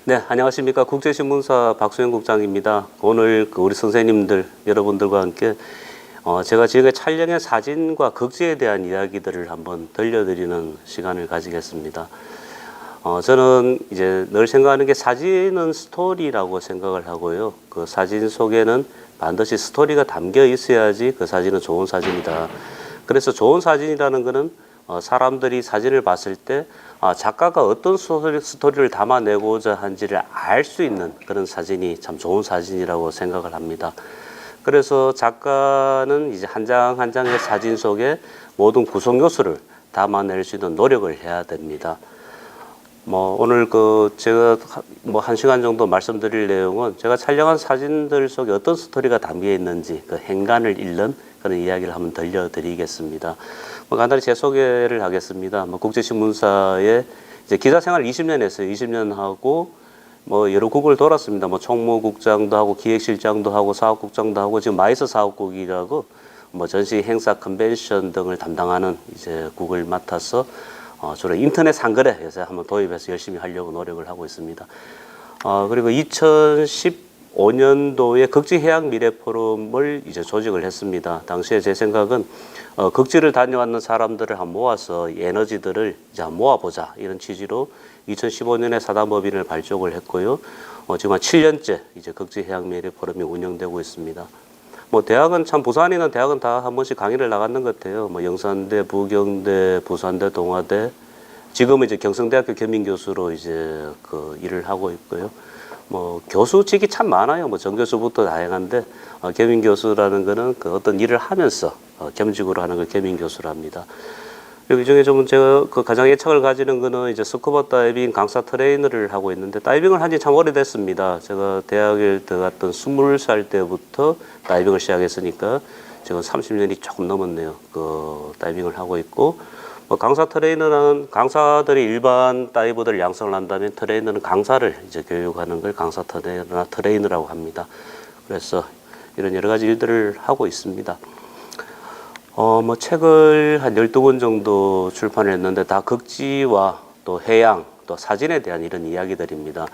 네, 안녕하십니까. 국제신문사 박수영 국장입니다. 오늘 우리 선생님들, 여러분들과 함께 제가 지금 촬영한 사진과 극지에 대한 이야기들을 한번 들려드리는 시간을 가지겠습니다. 저는 이제 늘 생각하는 게 사진은 스토리라고 생각을 하고요. 그 사진 속에는 반드시 스토리가 담겨 있어야지 그 사진은 좋은 사진이다. 그래서 좋은 사진이라는 거는 사람들이 사진을 봤을 때 작가가 어떤 스토리를 담아내고자 한지를 알 수 있는 그런 사진이 참 좋은 사진이라고 생각을 합니다. 그래서 작가는 이제 한 장 한 장의 사진 속에 모든 구성 요소를 담아낼 수 있는 노력을 해야 됩니다. 오늘 제가 1시간 정도 말씀드릴 내용은 제가 촬영한 사진들 속에 어떤 스토리가 담겨 있는지 그 행간을 읽는 그런 이야기를 한번 들려드리겠습니다. 간단히 제 소개를 하겠습니다. 국제신문사에 이제 기자 생활 20년 했어요. 20년 하고 여러 국을 돌았습니다. 총무국장도 하고 기획실장도 하고 사업국장도 하고 지금 마이스 사업국이라고 전시 행사 컨벤션 등을 담당하는 이제 국을 맡아서 주로 인터넷 상거래 요새 한번 도입해서 열심히 하려고 노력을 하고 있습니다. 그리고 2015년도에 극지해양 미래 포럼을 이제 조직을 했습니다. 당시에 제 생각은 극지를 다녀왔는 사람들을 한번 모아서 에너지들을 이제 한번 모아보자 이런 취지로 2015년에 사단법인을 발족을 했고요. 지금 한 7년째 이제 극지해양 미래 포럼이 운영되고 있습니다. 대학은 참 부산에 있는 대학은 다 한 번씩 강의를 나갔는 것 같아요. 영산대, 부경대, 부산대, 동아대. 지금은 이제 경성대학교 겸임교수로 이제 일을 하고 있고요. 교수직이 참 많아요. 정교수부터 다양한데 겸임교수라는 거는 어떤 일을 하면서 겸직으로 하는 걸 겸임교수랍니다. 그리고 이 중에 좀 제가 가장 애착을 가지는 거는 이제 스쿠버 다이빙 강사 트레이너를 하고 있는데 다이빙을 한 지 참 오래됐습니다. 제가 대학에 들어갔던 20살 때부터 다이빙을 시작했으니까 지금 30년이 조금 넘었네요. 다이빙을 하고 있고 강사 트레이너는 강사들이 일반 다이버들 양성을 한다면 트레이너는 강사를 이제 교육하는 걸 강사 트레이너라고 합니다. 그래서 이런 여러 가지 일들을 하고 있습니다. 책을 한 12권 정도 출판을 했는데 다 극지와 또 해양 또 사진에 대한 이런 이야기들입니다.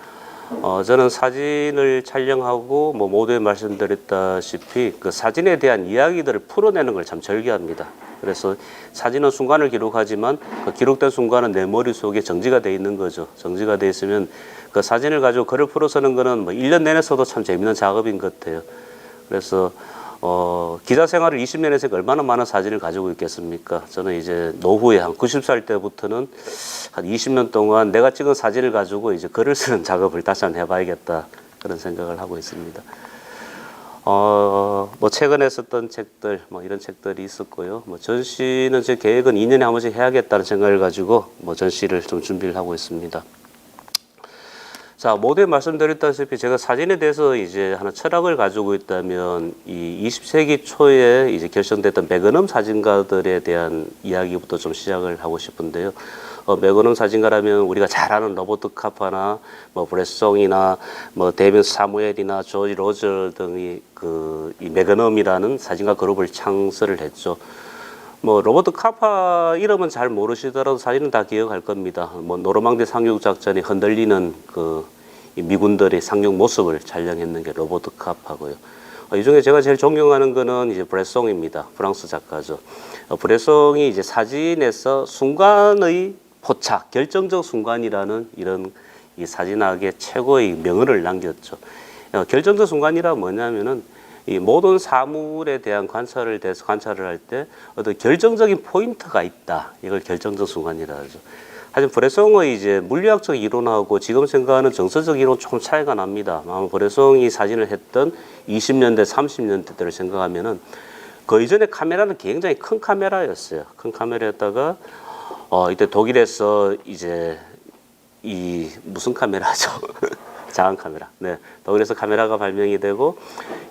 저는 사진을 촬영하고 모두에 말씀드렸다시피 그 사진에 대한 이야기들을 풀어내는 걸 참 즐겨합니다. 그래서 사진은 순간을 기록하지만 그 기록된 순간은 내 머릿속에 정지가 돼 있는 거죠. 정지가 돼 있으면 그 사진을 가지고 글을 풀어서는 거는 1년 내내 써도 참 재밌는 작업인 것 같아요. 그래서 기자 생활을 20년 해서 얼마나 많은 사진을 가지고 있겠습니까? 저는 이제 노후에 한 90살 때부터는 한 20년 동안 내가 찍은 사진을 가지고 이제 글을 쓰는 작업을 다시 한번 해봐야겠다. 그런 생각을 하고 있습니다. 최근에 썼던 책들, 이런 책들이 있었고요. 전시는 제 계획은 2년에 한 번씩 해야겠다는 생각을 가지고 전시를 좀 준비를 하고 있습니다. 자, 모두에 말씀드렸다시피 제가 사진에 대해서 이제 하나 철학을 가지고 있다면 이 20세기 초에 이제 결성됐던 매그넘 사진가들에 대한 이야기부터 좀 시작을 하고 싶은데요. 매그넘 사진가라면 우리가 잘 아는 로버트 카파나 브레송이나 데이비드 사무엘이나 조지 로저 등이 이 매그넘이라는 사진가 그룹을 창설을 했죠. 로버트 카파 이름은 잘 모르시더라도 사진은 다 기억할 겁니다. 노르망디 상륙 작전이 흔들리는 이 미군들의 상륙 모습을 촬영했는 게 로버트 카파고요. 이 중에 제가 제일 존경하는 거는 이제 브레송입니다. 프랑스 작가죠. 브레송이 이제 사진에서 순간의 포착, 결정적 순간이라는 이런 이 사진학의 최고의 명언을 남겼죠. 결정적 순간이란 뭐냐면은 이 모든 사물에 대한 관찰을 할 때 어떤 결정적인 포인트가 있다. 이걸 결정적 순간이라 하죠. 하지만 브레송의 이제 물리학적 이론하고 지금 생각하는 정서적 이론 조금 차이가 납니다. 브레송이 사진을 했던 20년대, 30년대 때를 생각하면은 그 이전에 카메라는 굉장히 큰 카메라였어요. 큰 카메라였다가 이때 독일에서 이제 무슨 카메라죠? 자한 카메라. 네. 독일에서 카메라가 발명이 되고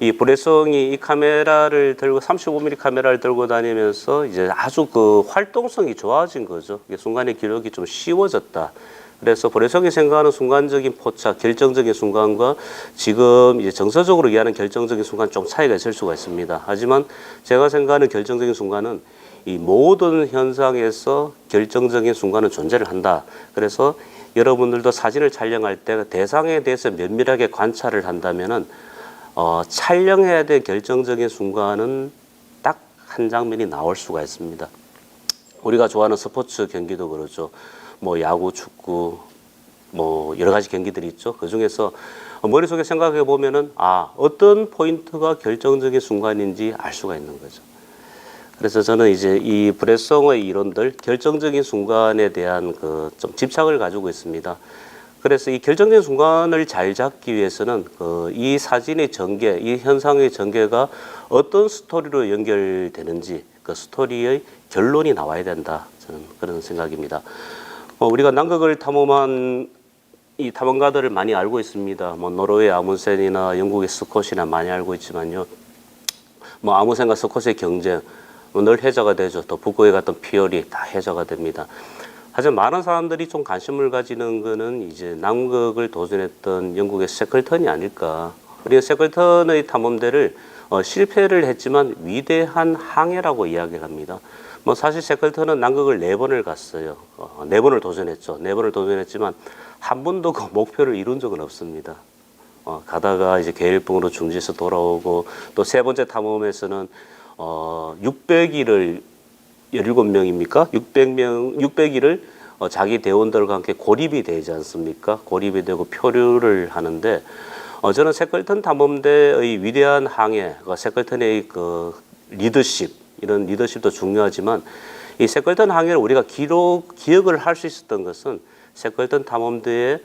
이 브레송이 이 카메라를 들고 35mm 카메라를 들고 다니면서 이제 아주 활동성이 좋아진 거죠. 순간의 기록이 좀 쉬워졌다. 그래서 브레송이 생각하는 순간적인 포착, 결정적인 순간과 지금 이제 정서적으로 이해하는 결정적인 순간 좀 차이가 있을 수가 있습니다. 하지만 제가 생각하는 결정적인 순간은 이 모든 현상에서 결정적인 순간은 존재를 한다. 그래서 여러분들도 사진을 촬영할 때 대상에 대해서 면밀하게 관찰을 한다면은 촬영해야 될 결정적인 순간은 딱 한 장면이 나올 수가 있습니다. 우리가 좋아하는 스포츠 경기도 그렇죠. 뭐 야구, 축구, 뭐 여러 가지 경기들이 있죠. 그 중에서 머릿속에 생각해 보면은 어떤 포인트가 결정적인 순간인지 알 수가 있는 거죠. 그래서 저는 이제 이 브레송의 이론들 결정적인 순간에 대한 좀 집착을 가지고 있습니다. 그래서 이 결정적인 순간을 잘 잡기 위해서는 이 사진의 전개, 이 현상의 전개가 어떤 스토리로 연결되는지 그 스토리의 결론이 나와야 된다. 저는 그런 생각입니다. 우리가 남극을 탐험한 이 탐험가들을 많이 알고 있습니다. 뭐 노르웨이 아문센이나 영국의 스콧이나 많이 알고 있지만요. 뭐 아문센과 스콧의 경쟁 늘 해자가 되죠. 또 북극에 갔던 피어리 다 해자가 됩니다. 하지만 많은 사람들이 좀 관심을 가지는 거는 이제 남극을 도전했던 영국의 셰클턴이 아닐까. 우리가 셰클턴의 탐험대를 실패를 했지만 위대한 항해라고 이야기를 합니다. 뭐 사실 셰클턴은 남극을 4번을 갔어요. 4번을 도전했죠. 4번을 도전했지만 한 번도 그 목표를 이룬 적은 없습니다. 가다가 이제 계일봉으로 중지해서 돌아오고 또 3번째 탐험에서는 600일을 17명입니까? 600일을 자기 대원들과 함께 고립이 되지 않습니까? 고립이 되고 표류를 하는데 저는 셰클턴 탐험대의 위대한 항해, 셰클턴의 리더십, 이런 리더십도 중요하지만 이 셰클턴 항해를 우리가 기억을 할 수 있었던 것은 셰클턴 탐험대에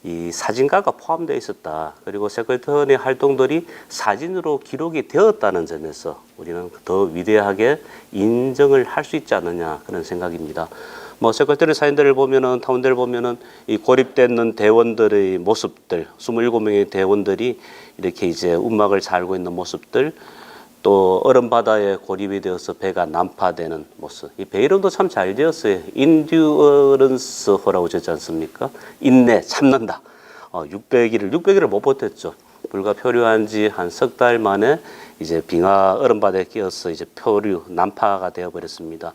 이 사진가가 포함되어 있었다. 그리고 셰클턴의 활동들이 사진으로 기록이 되었다는 점에서 우리는 더 위대하게 인정을 할 수 있지 않느냐 그런 생각입니다. 뭐 셰클턴의 사진들을 보면은 탐험대를 보면은 이 고립되는 대원들의 모습들, 27명의 대원들이 이렇게 이제 운막을 잘고 있는 모습들, 또 얼음 바다에 고립이 되어서 배가 난파되는 모습. 이 배 이름도 참 잘 지었어요. 인듀어런스호라고 적지 않습니까? 인내, 참는다. 600일을 못 버텼죠. 불과 표류한 지 한 석 달 만에 이제 빙하 얼음 바다에 끼어서 이제 표류, 난파가 되어 버렸습니다.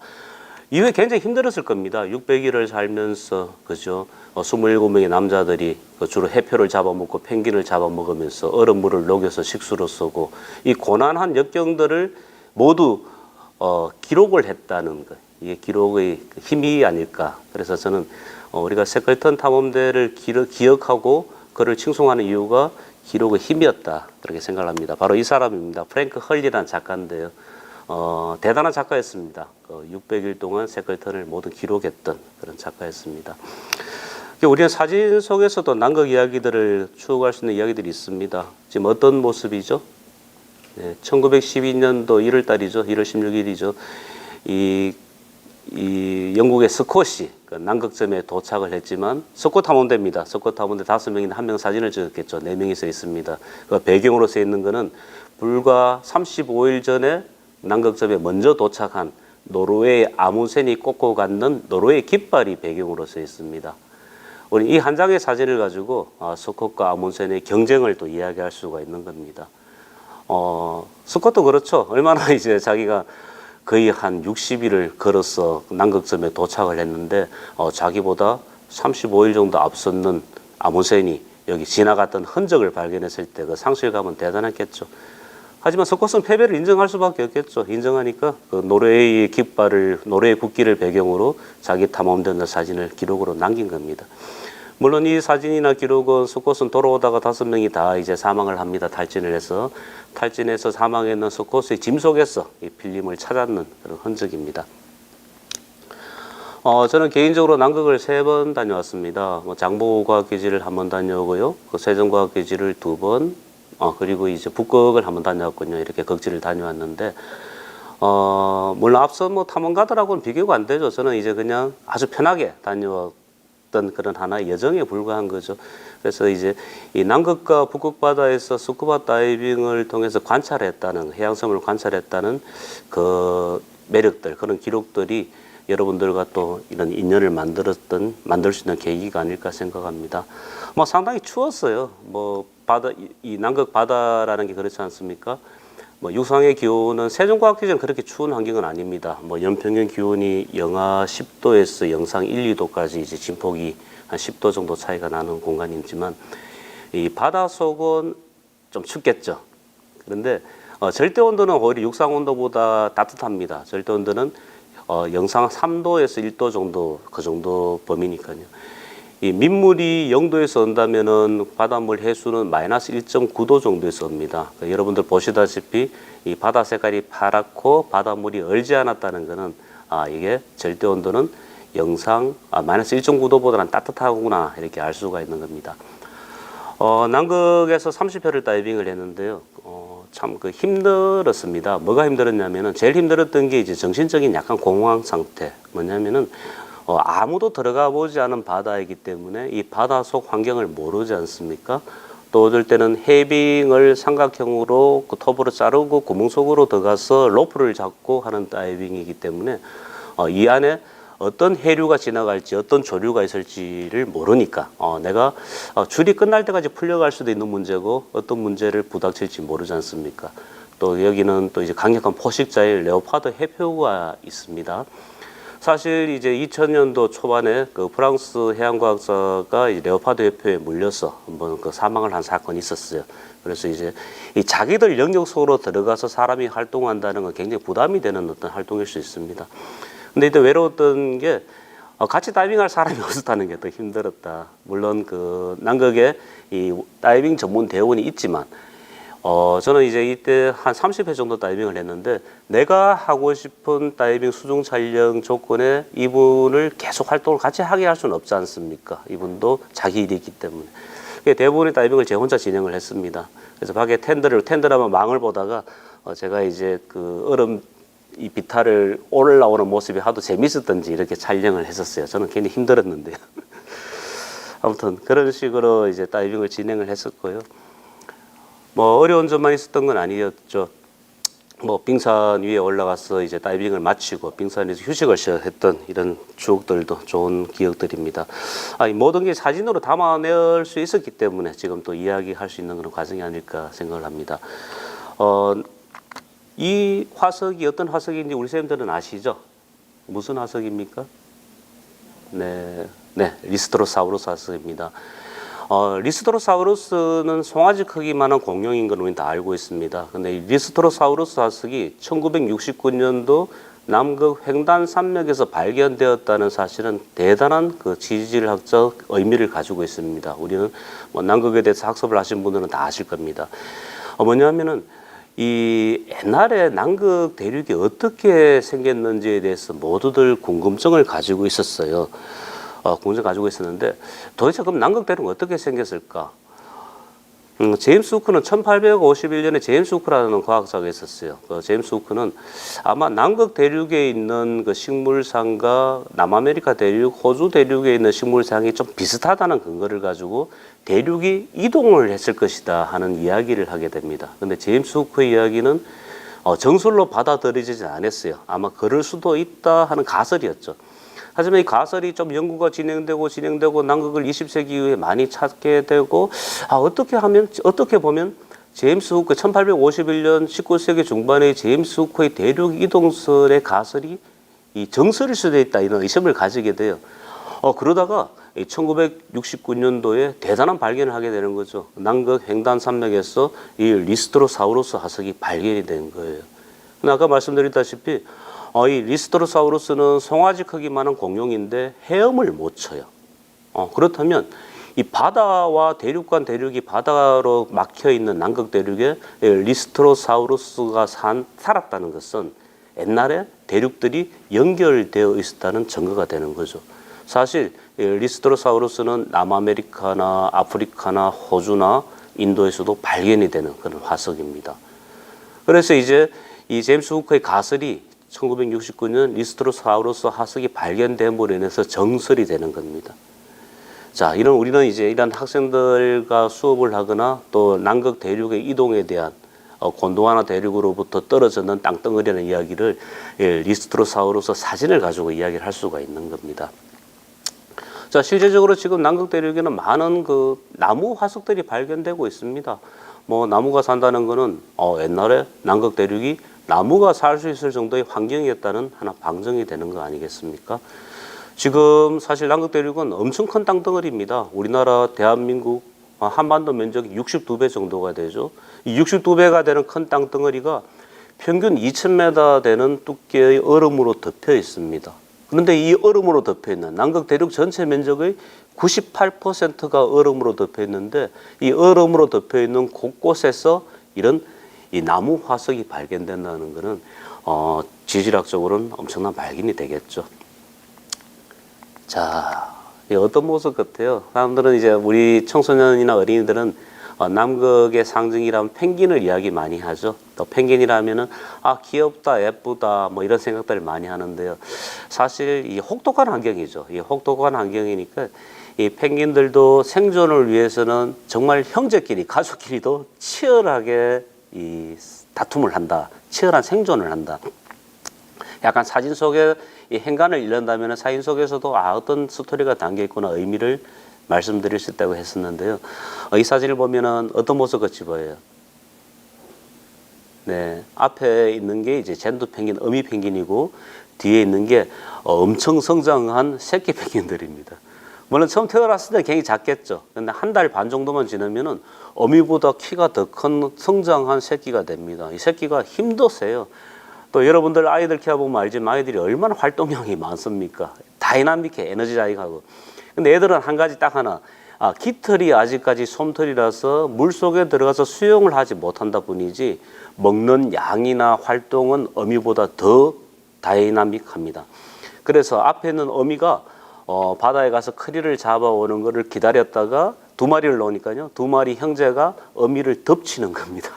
이후에 굉장히 힘들었을 겁니다. 600일을 살면서, 그죠? 27명의 남자들이 주로 해표를 잡아먹고 펭귄을 잡아먹으면서 얼음물을 녹여서 식수로 쓰고 이 고난한 역경들을 모두 기록을 했다는 것. 이게 기록의 힘이 아닐까. 그래서 저는 우리가 셰클턴 탐험대를 기억하고 그를 칭송하는 이유가 기록의 힘이었다. 그렇게 생각을 합니다. 바로 이 사람입니다. 프랭크 헐리라는 작가인데요. 대단한 작가였습니다. 600일 동안 셰클턴을 모두 기록했던 그런 작가였습니다. 우리는 사진 속에서도 남극 이야기들을 추억할 수 있는 이야기들이 있습니다. 지금 어떤 모습이죠? 네, 1912년도 1월 달이죠. 1월 16일이죠. 이 영국의 스콧이 남극점에 도착을 했지만 스콧 탐험대입니다. 스콧 탐험대 5명인데 1명 사진을 찍었겠죠. 4명이 서 있습니다. 그 배경으로 써 있는 것은 불과 35일 전에 남극점에 먼저 도착한 노르웨이 아문센이 꽂고 갔는 노르웨이 깃발이 배경으로 써 있습니다. 우리 이 한 장의 사진을 가지고 스콧과 아문센의 경쟁을 또 이야기할 수가 있는 겁니다. 스콧도 그렇죠. 얼마나 이제 자기가 거의 한 60일을 걸어서 남극점에 도착을 했는데 자기보다 35일 정도 앞섰는 아문센이 여기 지나갔던 흔적을 발견했을 때 그 상실감은 대단했겠죠. 하지만 스콧은 패배를 인정할 수밖에 없겠죠. 인정하니까 노르웨이 깃발을, 노르웨이 국기를 배경으로 자기 탐험된 사진을 기록으로 남긴 겁니다. 물론 이 사진이나 기록은 스콧은 돌아오다가 5명이 다 이제 사망을 합니다. 탈진해서 사망했는 스콧의 짐 속에서 이 필름을 찾았는 그런 흔적입니다. 저는 개인적으로 남극을 3번 다녀왔습니다. 장보고과학기지를 1번 다녀오고요. 세종과학기지를 2번, 그리고 이제 북극을 1번 다녀왔군요. 이렇게 극지를 다녀왔는데, 물론 앞서 탐험가들하고는 비교가 안 되죠. 저는 이제 그냥 아주 편하게 다녀왔던 그런 하나의 여정에 불과한 거죠. 그래서 이제 이 남극과 북극 바다에서 스쿠버 다이빙을 통해서 관찰했다는, 해양생물을 관찰했다는 그 매력들, 그런 기록들이 여러분들과 또 이런 인연을 만들 수 있는 계기가 아닐까 생각합니다. 상당히 추웠어요. 이 남극 바다라는 게 그렇지 않습니까? 뭐 육상의 기온은 세종과학 기준은 그렇게 추운 환경은 아닙니다. 뭐 연평균 기온이 영하 10도에서 영상 1, 2도까지 이제 진폭이 한 10도 정도 차이가 나는 공간이지만 이 바닷속은 좀 춥겠죠. 그런데 절대 온도는 오히려 육상 온도보다 따뜻합니다. 절대 온도는 영상 3도에서 1도 정도 그 정도 범위니까요. 이 민물이 0도에서 온다면은 바닷물 해수는 마이너스 1.9도 정도에서 옵니다. 그러니까 여러분들 보시다시피 이 바다 색깔이 파랗고 바닷물이 얼지 않았다는 것은 이게 절대 온도는 영상 마이너스 1.9도보다는 따뜻하구나 이렇게 알 수가 있는 겁니다. 남극에서 30회를 다이빙을 했는데요. 참 그 힘들었습니다. 뭐가 힘들었냐면은 제일 힘들었던 게 이제 정신적인 약간 공황 상태. 뭐냐면은 아무도 들어가 보지 않은 바다이기 때문에 이 바다 속 환경을 모르지 않습니까? 또 어떨 때는 해빙을 삼각형으로 그 톱으로 자르고 구멍 속으로 들어가서 로프를 잡고 하는 다이빙이기 때문에 이 안에 어떤 해류가 지나갈지 어떤 조류가 있을지를 모르니까 내가 줄이 끝날 때까지 풀려갈 수도 있는 문제고 어떤 문제를 부닥칠지 모르지 않습니까? 또 여기는 또 이제 강력한 포식자의 레오파드 해표가 있습니다. 사실 이제 2000년도 초반에 그 프랑스 해양과학자가 이 레오파드 해표에 물려서 한번 그 사망을 한 사건이 있었어요. 그래서 이제 이 자기들 영역 속으로 들어가서 사람이 활동한다는 건 굉장히 부담이 되는 어떤 활동일 수 있습니다. 근데 이때 외로웠던 게 같이 다이빙할 사람이 없었다는 게 더 힘들었다. 물론 그 남극에 이 다이빙 전문 대원이 있지만 저는 이제 이때 한 30회 정도 다이빙을 했는데 내가 하고 싶은 다이빙 수중 촬영 조건에 이분을 계속 활동을 같이 하게 할 수는 없지 않습니까? 이분도 자기 일이 있기 때문에. 대부분의 다이빙을 제가 혼자 진행을 했습니다. 그래서 밖에 텐드라면 망을 보다가 제가 이제 그 얼음 이 비탈을 올라오는 모습이 하도 재밌었던지 이렇게 촬영을 했었어요. 저는 괜히 힘들었는데요. 아무튼 그런 식으로 이제 다이빙을 진행을 했었고요. 뭐 어려운 점만 있었던 건 아니었죠. 뭐 빙산 위에 올라가서 이제 다이빙을 마치고 빙산에서 휴식을 했던 이런 추억들도 좋은 기억들입니다. 이 모든 게 사진으로 담아낼 수 있었기 때문에 지금 또 이야기할 수 있는 그런 과정이 아닐까 생각을 합니다. 이 화석이 어떤 화석인지 우리 선생님들은 아시죠? 무슨 화석입니까? 네, 리스토로사우루스 화석입니다. 리스토로사우루스는 송아지 크기만한 공룡인 건 우리는 다 알고 있습니다. 근데 이 리스토로사우루스 화석이 1969년도 남극 횡단 산맥에서 발견되었다는 사실은 대단한 그 지질학적 의미를 가지고 있습니다. 우리는 뭐 남극에 대해서 학습을 하신 분들은 다 아실 겁니다. 뭐냐면은 이 옛날에 남극 대륙이 어떻게 생겼는지에 대해서 모두들 궁금증을 가지고 있었어요. 궁금증을 가지고 있었는데 도대체 그럼 남극 대륙은 어떻게 생겼을까? 제임스 후크는 1851년에 제임스 후크라는 과학자가 있었어요. 그 제임스 후크는 아마 남극 대륙에 있는 그 식물상과 남아메리카 대륙, 호주 대륙에 있는 식물상이 좀 비슷하다는 근거를 가지고 대륙이 이동을 했을 것이다 하는 이야기를 하게 됩니다. 근데 제임스 후크의 이야기는 정설로 받아들여지지 않았어요. 아마 그럴 수도 있다 하는 가설이었죠. 하지만 이 가설이 좀 연구가 진행되고 남극을 20세기 이후에 많이 찾게 되고 어떻게 보면 제임스 후크 1851년 19세기 중반의 제임스 후크의 대륙 이동설의 가설이 이 정설일 수도 있다 이런 의심을 가지게 돼요. 그러다가 1969년도에 대단한 발견을 하게 되는 거죠. 남극 횡단 산맥에서 이 리스토로사우루스 화석이 발견이 된 거예요. 근데 아까 말씀드렸다시피 이 리스토로사우루스는 송아지 크기만한 공룡인데 헤엄을 못 쳐요. 그렇다면 이 바다와 대륙간 대륙이 바다로 막혀 있는 남극 대륙에 리스토로사우루스가 살았다는 것은 옛날에 대륙들이 연결되어 있었다는 증거가 되는 거죠. 사실 리스토로사우루스는 남아메리카나 아프리카나 호주나 인도에서도 발견이 되는 그런 화석입니다. 그래서 이제 이 제임스 후크의 가설이 1969년 리스토로사우루스 화석이 발견됨으로 인해서 정설이 되는 겁니다. 자, 우리는 이제 이런 학생들과 수업을 하거나 또 남극 대륙의 이동에 대한 곤도와나 대륙으로부터 떨어졌는 땅덩어리라는 이야기를 리스토로사우루스 사진을 가지고 이야기를 할 수가 있는 겁니다. 자, 실제적으로 지금 남극 대륙에는 많은 그 나무 화석들이 발견되고 있습니다. 뭐 나무가 산다는 거는 옛날에 남극 대륙이 나무가 살 수 있을 정도의 환경이었다는 하나 방증이 되는 거 아니겠습니까? 지금 사실 남극 대륙은 엄청 큰 땅덩어리입니다. 우리나라 대한민국 한반도 면적이 62배 정도가 되죠. 이 62배가 되는 큰 땅덩어리가 평균 2,000m 되는 두께의 얼음으로 덮여 있습니다. 그런데 이 얼음으로 덮여 있는 남극 대륙 전체 면적의 98%가 얼음으로 덮여 있는데 이 얼음으로 덮여 있는 곳곳에서 이런 이 나무 화석이 발견된다는 것은 지질학적으로는 엄청난 발견이 되겠죠. 자, 이 어떤 모습 같아요? 사람들은 이제 우리 청소년이나 어린이들은 남극의 상징이라면 펭귄을 이야기 많이 하죠. 또 펭귄이라면은 귀엽다, 예쁘다 뭐 이런 생각들을 많이 하는데요. 사실 이 혹독한 환경이죠. 이 혹독한 환경이니까 이 펭귄들도 생존을 위해서는 정말 형제끼리, 가족끼리도 치열하게 이 다툼을 한다. 치열한 생존을 한다. 약간 사진 속에 이 행간을 잃는다면 사진 속에서도 어떤 스토리가 담겨 있구나 의미를 말씀드릴 수 있다고 했었는데요. 이 사진을 보면은 어떤 모습 같이 보여요? 네, 앞에 있는 게 이제 젠두 펭귄, 어미 펭귄이고 뒤에 있는 게 엄청 성장한 새끼 펭귄들입니다. 물론 처음 태어났을 때 굉장히 작겠죠. 근데 한 달 반 정도만 지나면은 어미보다 키가 더 큰 성장한 새끼가 됩니다. 이 새끼가 힘도 세요. 또 여러분들 아이들 키워보면 알지만 아이들이 얼마나 활동량이 많습니까? 다이나믹해, 에너지자익하고. 근데 애들은 한 가지 딱 하나, 깃털이 아직까지 솜털이라서 물속에 들어가서 수영을 하지 못한다 뿐이지 먹는 양이나 활동은 어미보다 더 다이나믹합니다. 그래서 앞에 있는 어미가 바다에 가서 크리를 잡아오는 것을 기다렸다가 두 마리를 넣으니까요. 두 마리 형제가 어미를 덮치는 겁니다.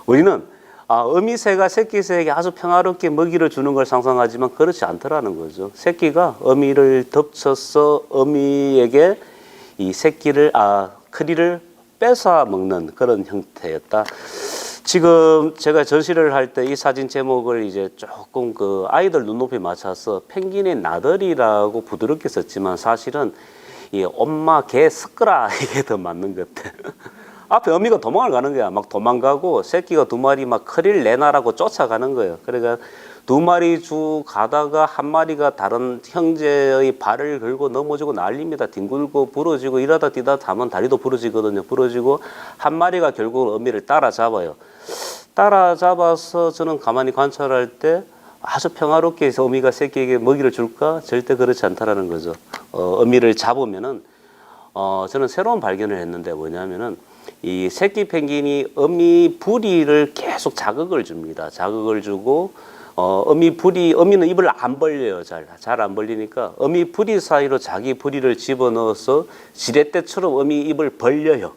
우리는 어미새가 새끼새에게 아주 평화롭게 먹이를 주는 걸 상상하지만 그렇지 않더라는 거죠. 새끼가 어미를 덮쳐서 어미에게 이 새끼를 크리를 뺏어 먹는 그런 형태였다. 지금 제가 전시를 할 때 이 사진 제목을 이제 조금 그 아이들 눈높이 맞춰서 펭귄의 나들이라고 부드럽게 썼지만 사실은 이 엄마 개 섞으라 이게 더 맞는 것 같아. 앞에 어미가 도망을 가는 거야. 막 도망가고 새끼가 두 마리 막 크리를 내놔라고 쫓아가는 거예요. 그러니까 두 마리 쭉 가다가 한 마리가 다른 형제의 발을 걸고 넘어지고 난립니다. 뒹굴고 부러지고 이러다 뛰다 하면 다리도 부러지거든요. 부러지고 한 마리가 결국 어미를 따라잡아요. 따라잡아서 저는 가만히 관찰할 때 아주 평화롭게 해서 어미가 새끼에게 먹이를 줄까? 절대 그렇지 않다라는 거죠. 어미를 잡으면은 저는 새로운 발견을 했는데 뭐냐면은 이 새끼 펭귄이 어미 부리를 계속 자극을 줍니다. 자극을 주고 어미는 입을 안 벌려요. 잘 안 벌리니까 어미 부리 사이로 자기 부리를 집어넣어서 지렛대처럼 어미 입을 벌려요.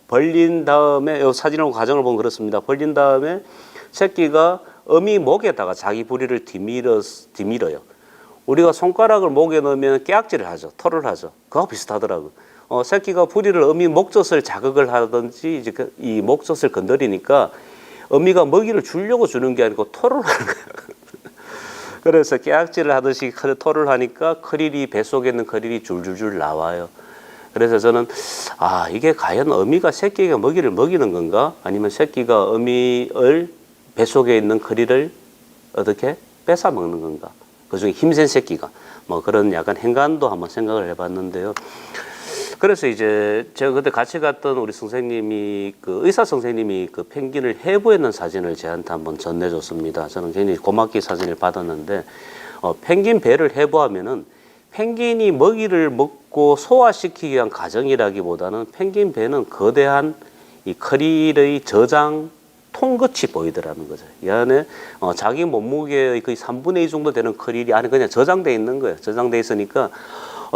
벌린 다음에 이 사진하고 과정을 보면 그렇습니다. 벌린 다음에 새끼가 어미 목에다가 자기 부리를 뒤밀어요. 우리가 손가락을 목에 넣으면 깨악질을 하죠. 털을 하죠. 그거하고 비슷하더라고요. 새끼가 부리를 어미 목젖을 자극을 하든지 이제 이 목젖을 건드리니까 어미가 먹이를 주려고 주는 게 아니고 토를 하는 거예요. 그래서 깨악질을 하듯이 토를 하니까 크릴이 뱃속에 있는 크릴이 줄줄줄 나와요. 그래서 저는 이게 과연 어미가 새끼에게 먹이를 먹이는 건가? 아니면 새끼가 어미의 뱃속에 있는 크릴을 어떻게 뺏어 먹는 건가? 그중에 힘센 새끼가 뭐 그런 약간 행간도 한번 생각을 해봤는데요. 그래서 이제 제가 그때 같이 갔던 우리 선생님이 의사 선생님이 펭귄을 해부했는 사진을 저한테 한번 전해줬습니다. 저는 굉장히 고맙게 사진을 받았는데 펭귄 배를 해부하면은 펭귄이 먹이를 먹고 소화시키기 위한 과정이라기보다는 펭귄 배는 거대한 이 크릴의 저장 통끝이 보이더라는 거죠. 이 안에 자기 몸무게의 거의 3분의 2 정도 되는 크릴이 안에 그냥 저장돼 있는 거예요. 저장돼 있으니까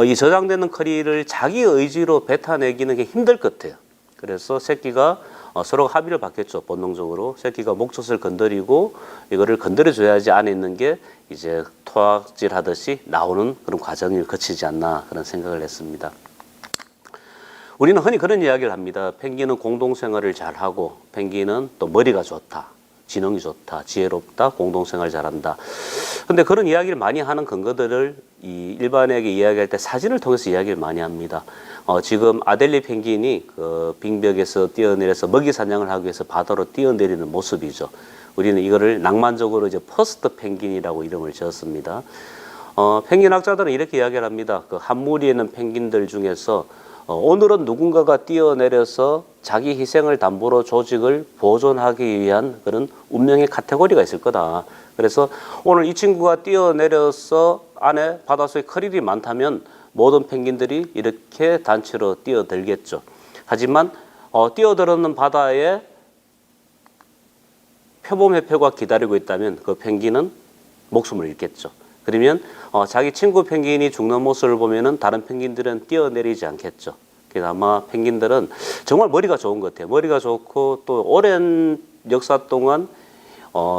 이 저장되는 크릴을 자기 의지로 뱉어내기는 게 힘들 것 같아요. 그래서 새끼가 서로 합의를 받겠죠. 본능적으로 새끼가 목젖을 건드리고 이거를 건드려줘야지 안에 있는 게 이제 토악질 하듯이 나오는 그런 과정을 거치지 않나 그런 생각을 했습니다. 우리는 흔히 그런 이야기를 합니다. 펭귄은 공동생활을 잘하고 펭귄은 또 머리가 좋다. 지능이 좋다, 지혜롭다, 공동생활 잘한다. 근데 그런 이야기를 많이 하는 근거들을 이 일반에게 이야기할 때 사진을 통해서 이야기를 많이 합니다. 지금 아델리 펭귄이 그 빙벽에서 뛰어내려서 먹이 사냥을 하기 위해서 바다로 뛰어내리는 모습이죠. 우리는 이거를 낭만적으로 이제 퍼스트 펭귄이라고 이름을 지었습니다. 펭귄 학자들은 이렇게 이야기를 합니다. 그 한 무리에 있는 펭귄들 중에서 오늘은 누군가가 뛰어내려서 자기 희생을 담보로 조직을 보존하기 위한 그런 운명의 카테고리가 있을 거다. 그래서 오늘 이 친구가 뛰어내려서 안에 바닷속에 크릴이 많다면 모든 펭귄들이 이렇게 단체로 뛰어들겠죠. 하지만 뛰어들었는 바다에 표범해표가 기다리고 있다면 그 펭귄은 목숨을 잃겠죠. 그러면 자기 친구 펭귄이 죽는 모습을 보면은 다른 펭귄들은 뛰어내리지 않겠죠. 그래서 아마 펭귄들은 정말 머리가 좋은 것 같아요. 머리가 좋고 또 오랜 역사 동안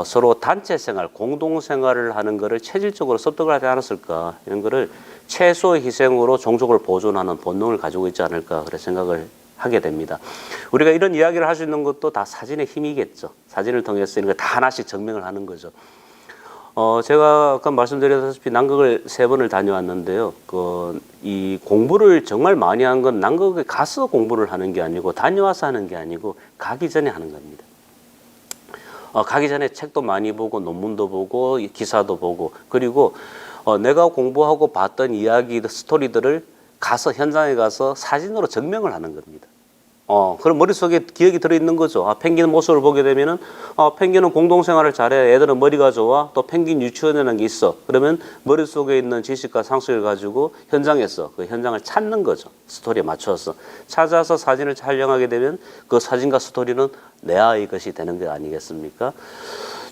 서로 단체 생활, 공동 생활을 하는 것을 체질적으로 습득을 하지 않았을까, 이런 거를 최소의 희생으로 종족을 보존하는 본능을 가지고 있지 않을까, 그런 생각을 하게 됩니다. 우리가 이런 이야기를 할 수 있는 것도 다 사진의 힘이겠죠. 사진을 통해서 이런 걸 다 하나씩 증명을 하는 거죠. 제가 아까 말씀드렸다시피 남극을 3번을 다녀왔는데요. 이 공부를 정말 많이 한 건 남극에 가서 공부를 하는 게 아니고 다녀와서 하는 게 아니고 가기 전에 하는 겁니다. 가기 전에 책도 많이 보고 논문도 보고 기사도 보고, 그리고 내가 공부하고 봤던 이야기 스토리들을 가서 현장에 가서 사진으로 증명을 하는 겁니다. 그럼 머릿속에 기억이 들어있는 거죠. 펭귄 모습을 보게 되면은 펭귄은 공동생활을 잘해, 애들은 머리가 좋아, 또 펭귄 유치원이라는 게 있어. 그러면 머릿속에 있는 지식과 상식을 가지고 현장에서 그 현장을 찾는 거죠. 스토리에 맞춰서 찾아서 사진을 촬영하게 되면 그 사진과 스토리는 내 아이 것이 되는 게 아니겠습니까?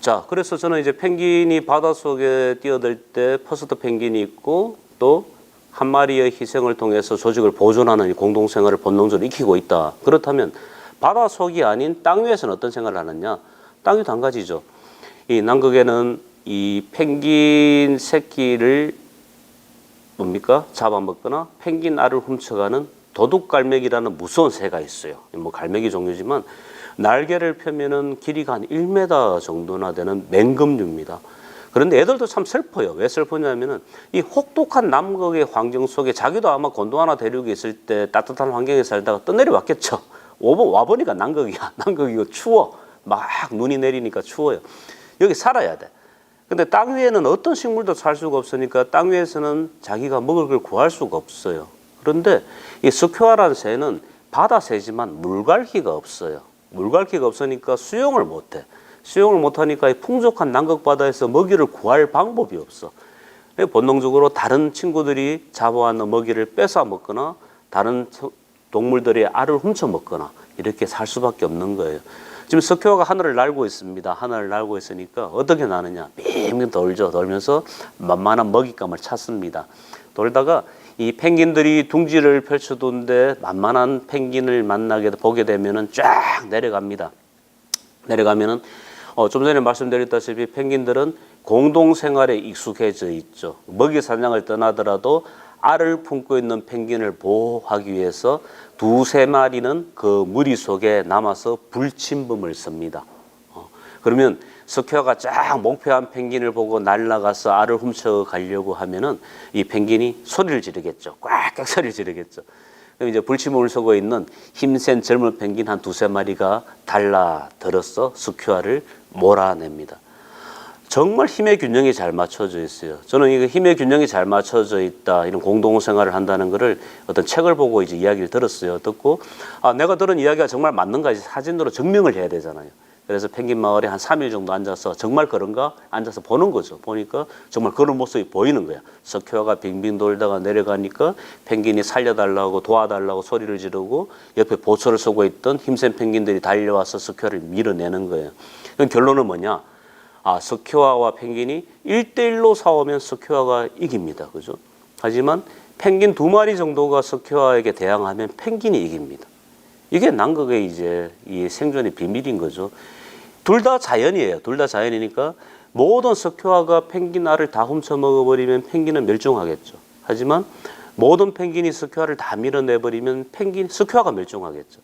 자, 그래서 저는 이제 펭귄이 바닷속에 뛰어들 때 퍼스트 펭귄이 있고 또 한 마리의 희생을 통해서 조직을 보존하는 공동생활을 본능적으로 익히고 있다. 그렇다면 바닷속이 아닌 땅 위에서는 어떤 생활을 하느냐? 땅 위도 한 가지죠. 이 남극에는 이 펭귄 새끼를 뭡니까? 잡아먹거나 펭귄 알을 훔쳐가는 도둑갈매기라는 무서운 새가 있어요. 뭐 갈매기 종류지만 날개를 펴면은 길이가 한 1m 정도나 되는 맹금류입니다. 그런데 애들도 참 슬퍼요. 왜 슬프냐면은 이 혹독한 남극의 환경 속에 자기도 아마 곤도와나 대륙에 있을 때 따뜻한 환경에 살다가 떠내려왔겠죠. 와보니까 남극이야. 남극이고 추워. 막 눈이 내리니까 추워요. 여기 살아야 돼. 근데 땅 위에는 어떤 식물도 살 수가 없으니까 땅 위에서는 자기가 먹을 걸 구할 수가 없어요. 그런데 이 스퀘어라는 새는 바다새지만 물갈퀴가 없어요. 물갈퀴가 없으니까 수영을 못해. 수영을 못하니까 풍족한 남극 바다에서 먹이를 구할 방법이 없어. 본능적으로 다른 친구들이 잡아왔는 먹이를 뺏어 먹거나 다른 동물들의 알을 훔쳐 먹거나 이렇게 살 수밖에 없는 거예요. 지금 스퀘어가 하늘을 날고 있습니다. 하늘을 날고 있으니까 어떻게 나느냐? 빙빙 돌죠. 돌면서 만만한 먹잇감을 찾습니다. 돌다가 이 펭귄들이 둥지를 펼쳐둔데 만만한 펭귄을 만나게 보게 되면은 쫙 내려갑니다. 내려가면은 좀 전에 말씀드렸다시피 펭귄들은 공동생활에 익숙해져 있죠. 먹이 사냥을 떠나더라도 알을 품고 있는 펭귄을 보호하기 위해서 2-3마리는 그 무리 속에 남아서 불침범을 씁니다. 그러면 스퀘어가 쫙 목표한 펭귄을 보고 날아가서 알을 훔쳐 가려고 하면은 이 펭귄이 소리를 지르겠죠. 꽉꽉 소리를 지르겠죠. 그럼 이제 불침범을 서고 있는 힘센 젊은 펭귄 한 2-3마리가 달라들어서 스퀘어를 몰아냅니다. 정말 힘의 균형이 잘 맞춰져 있어요. 저는 이 힘의 균형이 잘 맞춰져 있다, 이런 공동생활을 한다는 것을 어떤 책을 보고 이제 이야기를 들었어요. 듣고 내가 들은 이야기가 정말 맞는가 사진으로 증명을 해야 되잖아요. 그래서 펭귄 마을에 한 3일 정도 앉아서 정말 그런가 앉아서 보는 거죠. 보니까 정말 그런 모습이 보이는 거야. 스퀘어가 빙빙 돌다가 내려가니까 펭귄이 살려달라고 도와달라고 소리를 지르고 옆에 보초를 서고 있던 힘센 펭귄들이 달려와서 스퀘어를 밀어내는 거예요. 그럼 결론은 뭐냐? 스퀘어와 펭귄이 1대1로 싸우면 스퀘어가 이깁니다. 그죠? 하지만 펭귄 2마리 정도가 스퀘어에게 대항하면 펭귄이 이깁니다. 이게 남극의 이제 이 생존의 비밀인 거죠. 둘 다 자연이에요. 둘 다 자연이니까 모든 스퀘어가 펭귄 알을 다 훔쳐 먹어버리면 펭귄은 멸종하겠죠. 하지만 모든 펭귄이 스퀘어를 다 밀어내버리면 스퀘어가 멸종하겠죠.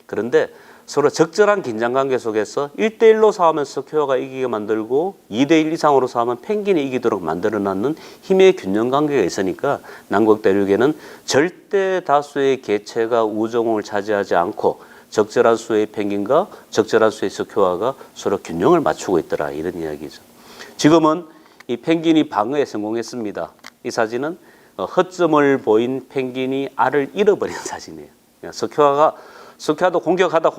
그런데 서로 적절한 긴장 관계 속에서 1대1로 싸우면 석회화가 이기게 만들고 2대1 이상으로 싸우면 펭귄이 이기도록 만들어놨는 힘의 균형 관계가 있으니까 남극 대륙에는 절대 다수의 개체가 우정을 차지하지 않고 적절한 수의 펭귄과 적절한 수의 석회화가 서로 균형을 맞추고 있더라, 이런 이야기죠. 지금은 이 펭귄이 방어에 성공했습니다. 이 사진은 허점을 보인 펭귄이 알을 잃어버린 사진이에요. 석회화도 공격하다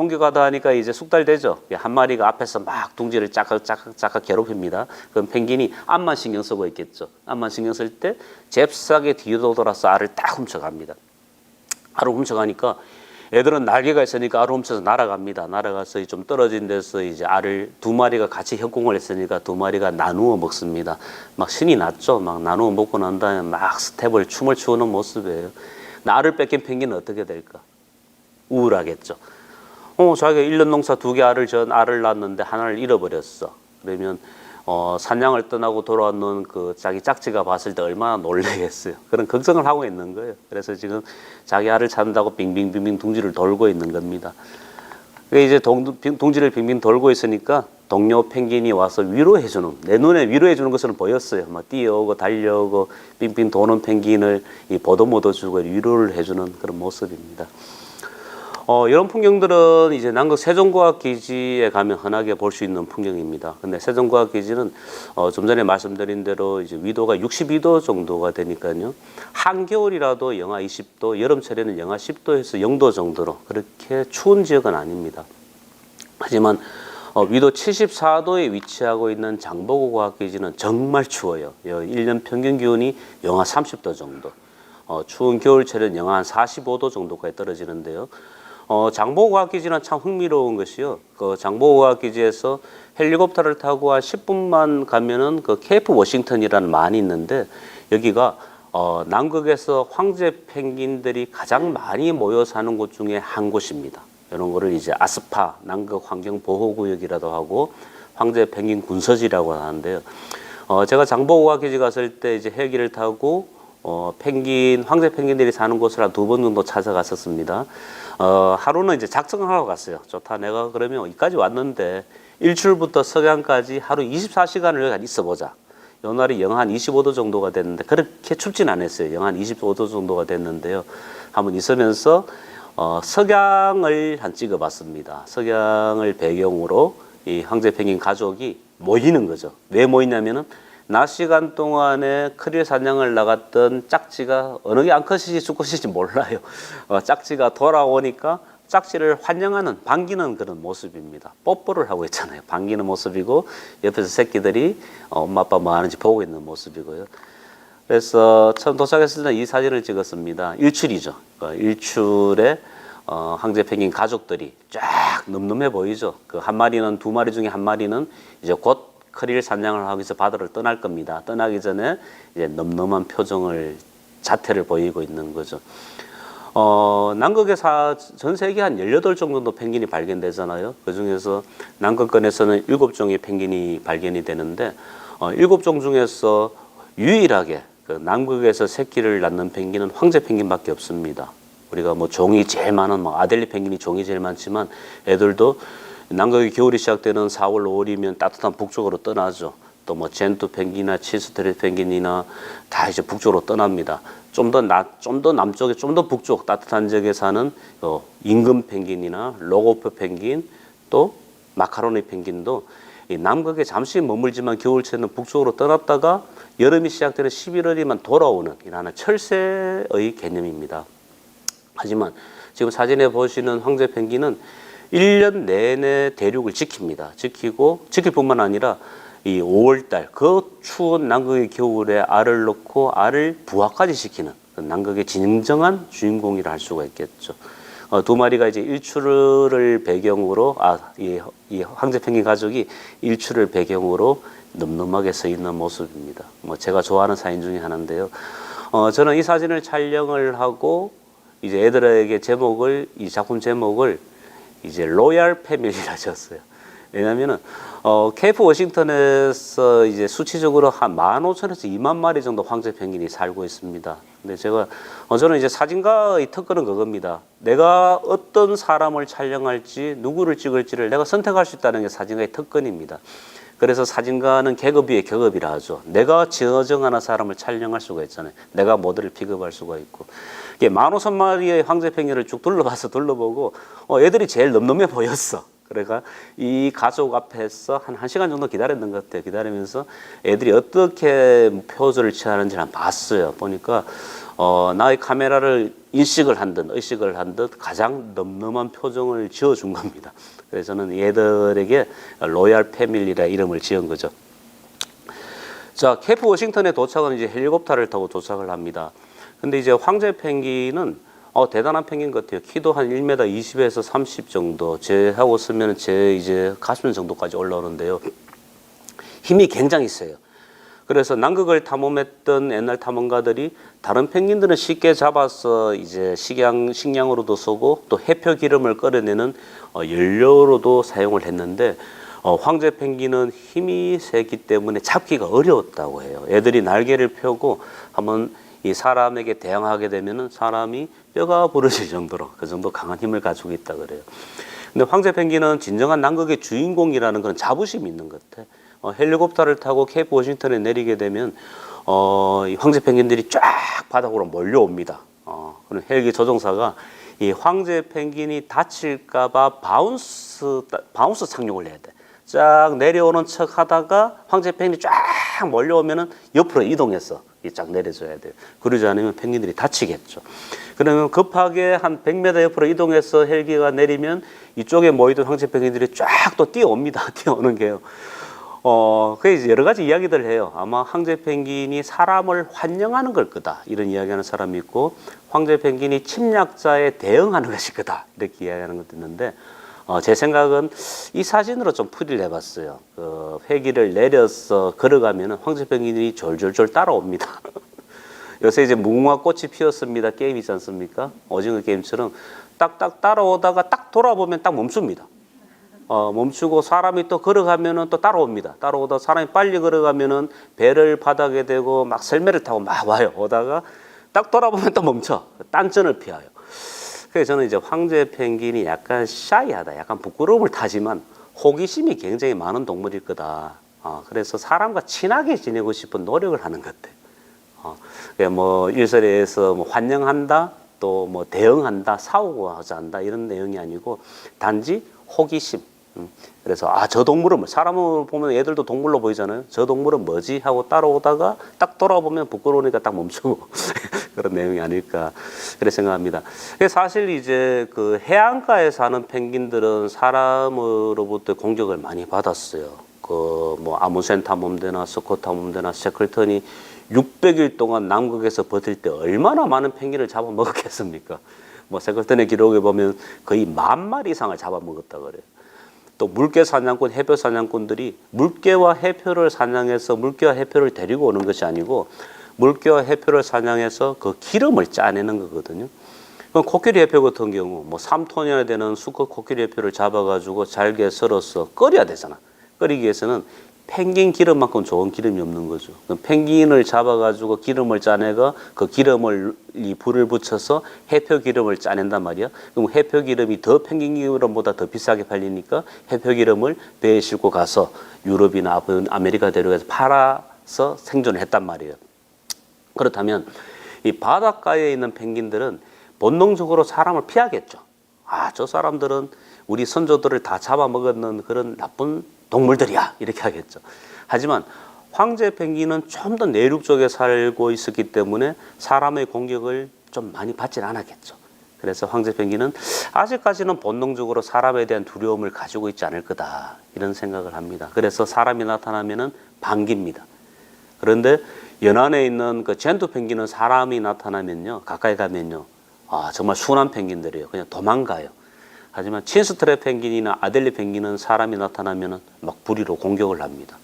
하니까 이제 숙달되죠. 한 마리가 앞에서 막 둥지를 짝깍 괴롭힙니다. 그럼 펭귄이 앞만 신경 쓰고 있겠죠. 앞만 신경 쓸 때 잽싸게 뒤로 돌아서 알을 딱 훔쳐갑니다. 알을 훔쳐가니까 애들은 날개가 있으니까 알을 훔쳐서 날아갑니다. 날아가서 좀 떨어진 데서 이제 알을 두 마리가 같이 협공을 했으니까 두 마리가 나누어 먹습니다. 막 신이 났죠. 막 나누어 먹고 난 다음에 막 춤을 추는 모습이에요. 알을 뺏긴 펭귄은 어떻게 될까? 우울하겠죠. 자기가 1년 농사 2개 알을 낳았는데 하나를 잃어버렸어. 그러면 사냥을 떠나고 돌아오는 그 자기 짝지가 봤을 때 얼마나 놀라겠어요. 그런 걱정을 하고 있는 거예요. 그래서 지금 자기 알을 찾는다고 빙빙빙빙 둥지를 돌고 있는 겁니다. 이제 둥지를 빙빙 돌고 있으니까 동료 펭귄이 와서 위로해주는, 내 눈에 위로해주는 것은 보였어요. 막 뛰어오고 달려오고 빙빙 도는 펭귄을 보도 주고 위로를 해주는 그런 모습입니다. 이런 풍경들은 이제 남극 세종과학기지에 가면 흔하게 볼 수 있는 풍경입니다. 근데 세종과학기지는 좀 전에 말씀드린 대로 이제 위도가 62도 정도가 되니까요. 한겨울이라도 영하 20도, 여름철에는 영하 10도에서 0도 정도로 그렇게 추운 지역은 아닙니다. 하지만 위도 74도에 위치하고 있는 장보고과학기지는 정말 추워요. 1년 평균 기온이 영하 30도 정도. 추운 겨울철에는 영하 한 45도 정도까지 떨어지는데요. 장보고과학기지는 참 흥미로운 것이요. 그 장보고과학기지에서 헬리콥터를 타고 한 10분만 가면은 그 케이프 워싱턴이라는 만이 있는데 여기가 남극에서 황제 펭귄들이 가장 많이 모여 사는 곳 중에 한 곳입니다. 이런 거를 이제 아스파 남극 환경 보호구역이라도 하고 황제 펭귄 군서지라고 하는데요. 제가 장보고과학기지 갔을 때 이제 헬기를 타고 황제 펭귄들이 사는 곳을 한 2번 정도 찾아갔었습니다. 하루는 이제 작정을 하고 갔어요. 좋다, 내가 그러면 여기까지 왔는데 일출부터 석양까지 하루 24시간을 여기 있어 보자. 요날이 영하 한 25도 정도가 됐는데 그렇게 춥진 않았어요. 영하 한 25도 정도가 됐는데요. 한번 있으면서 석양을 한 찍어봤습니다. 석양을 배경으로 이 황제 펭귄 가족이 모이는 거죠. 왜 모이냐면은 낮 시간 동안에 크릴 사냥을 나갔던 짝지가 어느 게 암컷인지 수컷인지 몰라요. 짝지가 돌아오니까 짝지를 환영하는, 반기는 그런 모습입니다. 뽀뽀를 하고 있잖아요. 반기는 모습이고 옆에서 새끼들이 엄마 아빠 뭐 하는지 보고 있는 모습이고요. 그래서 처음 도착했을 때 이 사진을 찍었습니다. 일출이죠. 일출에 황제 펭귄 가족들이 쫙 늠름해 보이죠. 그 한 마리는, 2마리 중에 한 마리는 이제 곧 크릴 사냥을 하기 위해서 바다를 떠날 겁니다. 떠나기 전에 이제 늠름한 자태를 보이고 있는 거죠. 남극에 전 세계 한 18 정도 펭귄이 발견되잖아요. 그 중에서 남극권에서는 7종의 펭귄이 발견이 되는데 7종 중에서 유일하게 그 남극에서 새끼를 낳는 펭귄은 황제 펭귄밖에 없습니다. 우리가 뭐 종이 제일 많은 아델리 펭귄이 종이 제일 많지만 애들도 남극의 겨울이 시작되는 4월, 5월이면 따뜻한 북쪽으로 떠나죠. 또 뭐 젠투 펭귄이나 치스트릿 펭귄이나 다 이제 북쪽으로 떠납니다. 좀 더 남쪽에, 좀 더 북쪽 따뜻한 지역에 사는 임금 펭귄이나 로고프 펭귄, 또 마카로니 펭귄도 이 남극에 잠시 머물지만 겨울철에는 북쪽으로 떠났다가 여름이 시작되는 11월이면 돌아오는 이라는 철새의 개념입니다. 하지만 지금 사진에 보시는 황제 펭귄은 1년 내내 대륙을 지킵니다. 지킬 뿐만 아니라 이 5월달 그 추운 남극의 겨울에 알을 넣고 알을 부화까지 시키는 남극의 진정한 주인공이라 할 수가 있겠죠. 2마리가 이제 일출을 배경으로 이 황제 펭귄 가족이 일출을 배경으로 늠름하게 서 있는 모습입니다. 제가 좋아하는 사진 중에 하나인데요. 저는 이 사진을 촬영을 하고 이제 애들에게 이 작품 제목을 이제 로얄 패밀리라 졌어요. 왜냐면은 케이프 워싱턴에서 이제 수치적으로 한 15,000에서 2만 마리 정도 황제 펭귄이 살고 있습니다. 근데 저는 이제 사진가의 특권은 그겁니다. 내가 어떤 사람을 촬영할지 누구를 찍을지를 내가 선택할 수 있다는 게 사진가의 특권입니다. 그래서 사진가는 계급 위에 격업이라 하죠. 내가 지정하는 사람을 촬영할 수가 있잖아요. 내가 모델을 픽업할 수가 있고. 이게 15,000마리의 황제 펭귄을 쭉 둘러보고 애들이 제일 늠름해 보였어. 그러니까 이 가족 앞에서 한 1시간 정도 기다렸는 것 같아요. 기다리면서 애들이 어떻게 표정을 취하는지 한번 봤어요. 보니까 나의 카메라를 인식을 한 듯 의식을 한 듯 가장 늠름한 표정을 지어준 겁니다. 그래서 저는 얘들에게 로얄 패밀리라 이름을 지은 거죠. 자, 케이프 워싱턴에 도착은 이제 헬리콥터를 타고 도착을 합니다. 근데 이제 황제 펭귄은 대단한 펭귄 같아요. 키도 한 1m 20에서 30 정도. 제하고 쓰면 제 이제 가슴 정도까지 올라오는데요. 힘이 굉장히 세요. 그래서 남극을 탐험했던 옛날 탐험가들이 다른 펭귄들은 쉽게 잡아서 이제 식량으로도 쓰고 또 해표 기름을 끓여내는 연료로도 사용을 했는데 황제 펭귄은 힘이 세기 때문에 잡기가 어려웠다고 해요. 애들이 날개를 펴고 한번 이 사람에게 대항하게 되면은 사람이 뼈가 부러질 정도로 그 정도 강한 힘을 가지고 있다 그래요. 근데 황제 펭귄은 진정한 남극의 주인공이라는 그런 자부심이 있는 것 같아. 헬리콥터를 타고 케이프 워싱턴에 내리게 되면 이 황제 펭귄들이 쫙 바닥으로 몰려옵니다. 그럼 헬기 조종사가 이 황제 펭귄이 다칠까봐 바운스 착륙을 해야 돼. 쫙 내려오는 척 하다가 황제 펭귄이 쫙 몰려오면은 옆으로 이동해서 쫙 내려줘야 돼요. 그러지 않으면 펭귄들이 다치겠죠. 그러면 급하게 한 100m 옆으로 이동해서 헬기가 내리면 이쪽에 모이던 황제 펭귄들이 쫙 또 뛰어옵니다. 뛰어오는 게요. 그래서 여러 가지 이야기들을 해요. 아마 황제 펭귄이 사람을 환영하는 걸 거다. 이런 이야기하는 사람이 있고, 황제 펭귄이 침략자에 대응하는 것일 거다. 이렇게 이야기하는 것도 있는데, 제 생각은 이 사진으로 좀 풀이를 해봤어요. 회기를 내려서 걸어가면 황제 펭귄이 졸졸졸 따라옵니다. 요새 이제 무궁화 꽃이 피었습니다. 게임 있지 않습니까? 오징어 게임처럼 딱딱 따라오다가 딱 돌아보면 딱 멈춥니다. 멈추고 사람이 또 걸어가면은 또 따라옵니다. 따라오다 사람이 빨리 걸어가면은 배를 바닥에 대고 막 셀매를 타고 막 와요. 오다가 딱 돌아보면 또 멈춰. 딴전을 피하여. 그래서 저는 이제 황제 펭귄이 약간 샤이하다. 약간 부끄러움을 타지만 호기심이 굉장히 많은 동물일 거다. 그래서 사람과 친하게 지내고 싶은 노력을 하는 것 같아요. 뭐 일설에서 뭐 환영한다, 또 뭐 대응한다, 싸우고 하지 않다 이런 내용이 아니고 단지 호기심. 그래서 저 동물은 뭐 사람을 보면 애들도 동물로 보이잖아요. 저 동물은 뭐지 하고 따라오다가 딱 돌아보면 부끄러우니까 딱 멈추고 그런 내용이 아닐까 그렇게 생각합니다. 사실 이제 그 해안가에 사는 펭귄들은 사람으로부터 공격을 많이 받았어요. 그 뭐 아문센 탐험대나 스콧 탐험대나 셰클턴이 600일 동안 남극에서 버틸 때 얼마나 많은 펭귄을 잡아먹었겠습니까? 뭐 셰클턴의 기록에 보면 거의 10,000마리 이상을 잡아먹었다 그래요. 또 물개 사냥꾼, 해표 사냥꾼들이 물개와 해표를 사냥해서 물개와 해표를 데리고 오는 것이 아니고 물개와 해표를 사냥해서 그 기름을 짜내는 거거든요. 그럼 코끼리 해표 같은 경우 뭐 3톤이나 되는 수컷 코끼리 해표를 잡아가지고 잘게 썰어서 끓여야 되잖아. 끓이기 위해서는 펭귄 기름만큼 좋은 기름이 없는 거죠. 그럼 펭귄을 잡아가지고 기름을 짜내가 그 기름을 이 불을 붙여서 해표 기름을 짜낸단 말이야. 그럼 해표 기름이 더 펭귄 기름보다 더 비싸게 팔리니까 해표 기름을 배에 싣고 가서 유럽이나 아메리카 대륙에서 팔아서 생존을 했단 말이에요. 그렇다면 이 바닷가에 있는 펭귄들은 본능적으로 사람을 피하겠죠. 저 사람들은 우리 선조들을 다 잡아먹었는 그런 나쁜 동물들이야 이렇게 하겠죠. 하지만 황제 펭귄은 좀 더 내륙 쪽에 살고 있었기 때문에 사람의 공격을 좀 많이 받지는 않았겠죠. 그래서 황제 펭귄은 아직까지는 본능적으로 사람에 대한 두려움을 가지고 있지 않을 거다 이런 생각을 합니다. 그래서 사람이 나타나면은 반깁니다. 그런데 연안에 있는 그 젠투 펭귄은 사람이 나타나면요 가까이 가면요 정말 순한 펭귄들이에요. 그냥 도망가요. 하지만 친스트랩 펭귄이나 아델리 펭귄은 사람이 나타나면 막 부리로 공격을 합니다.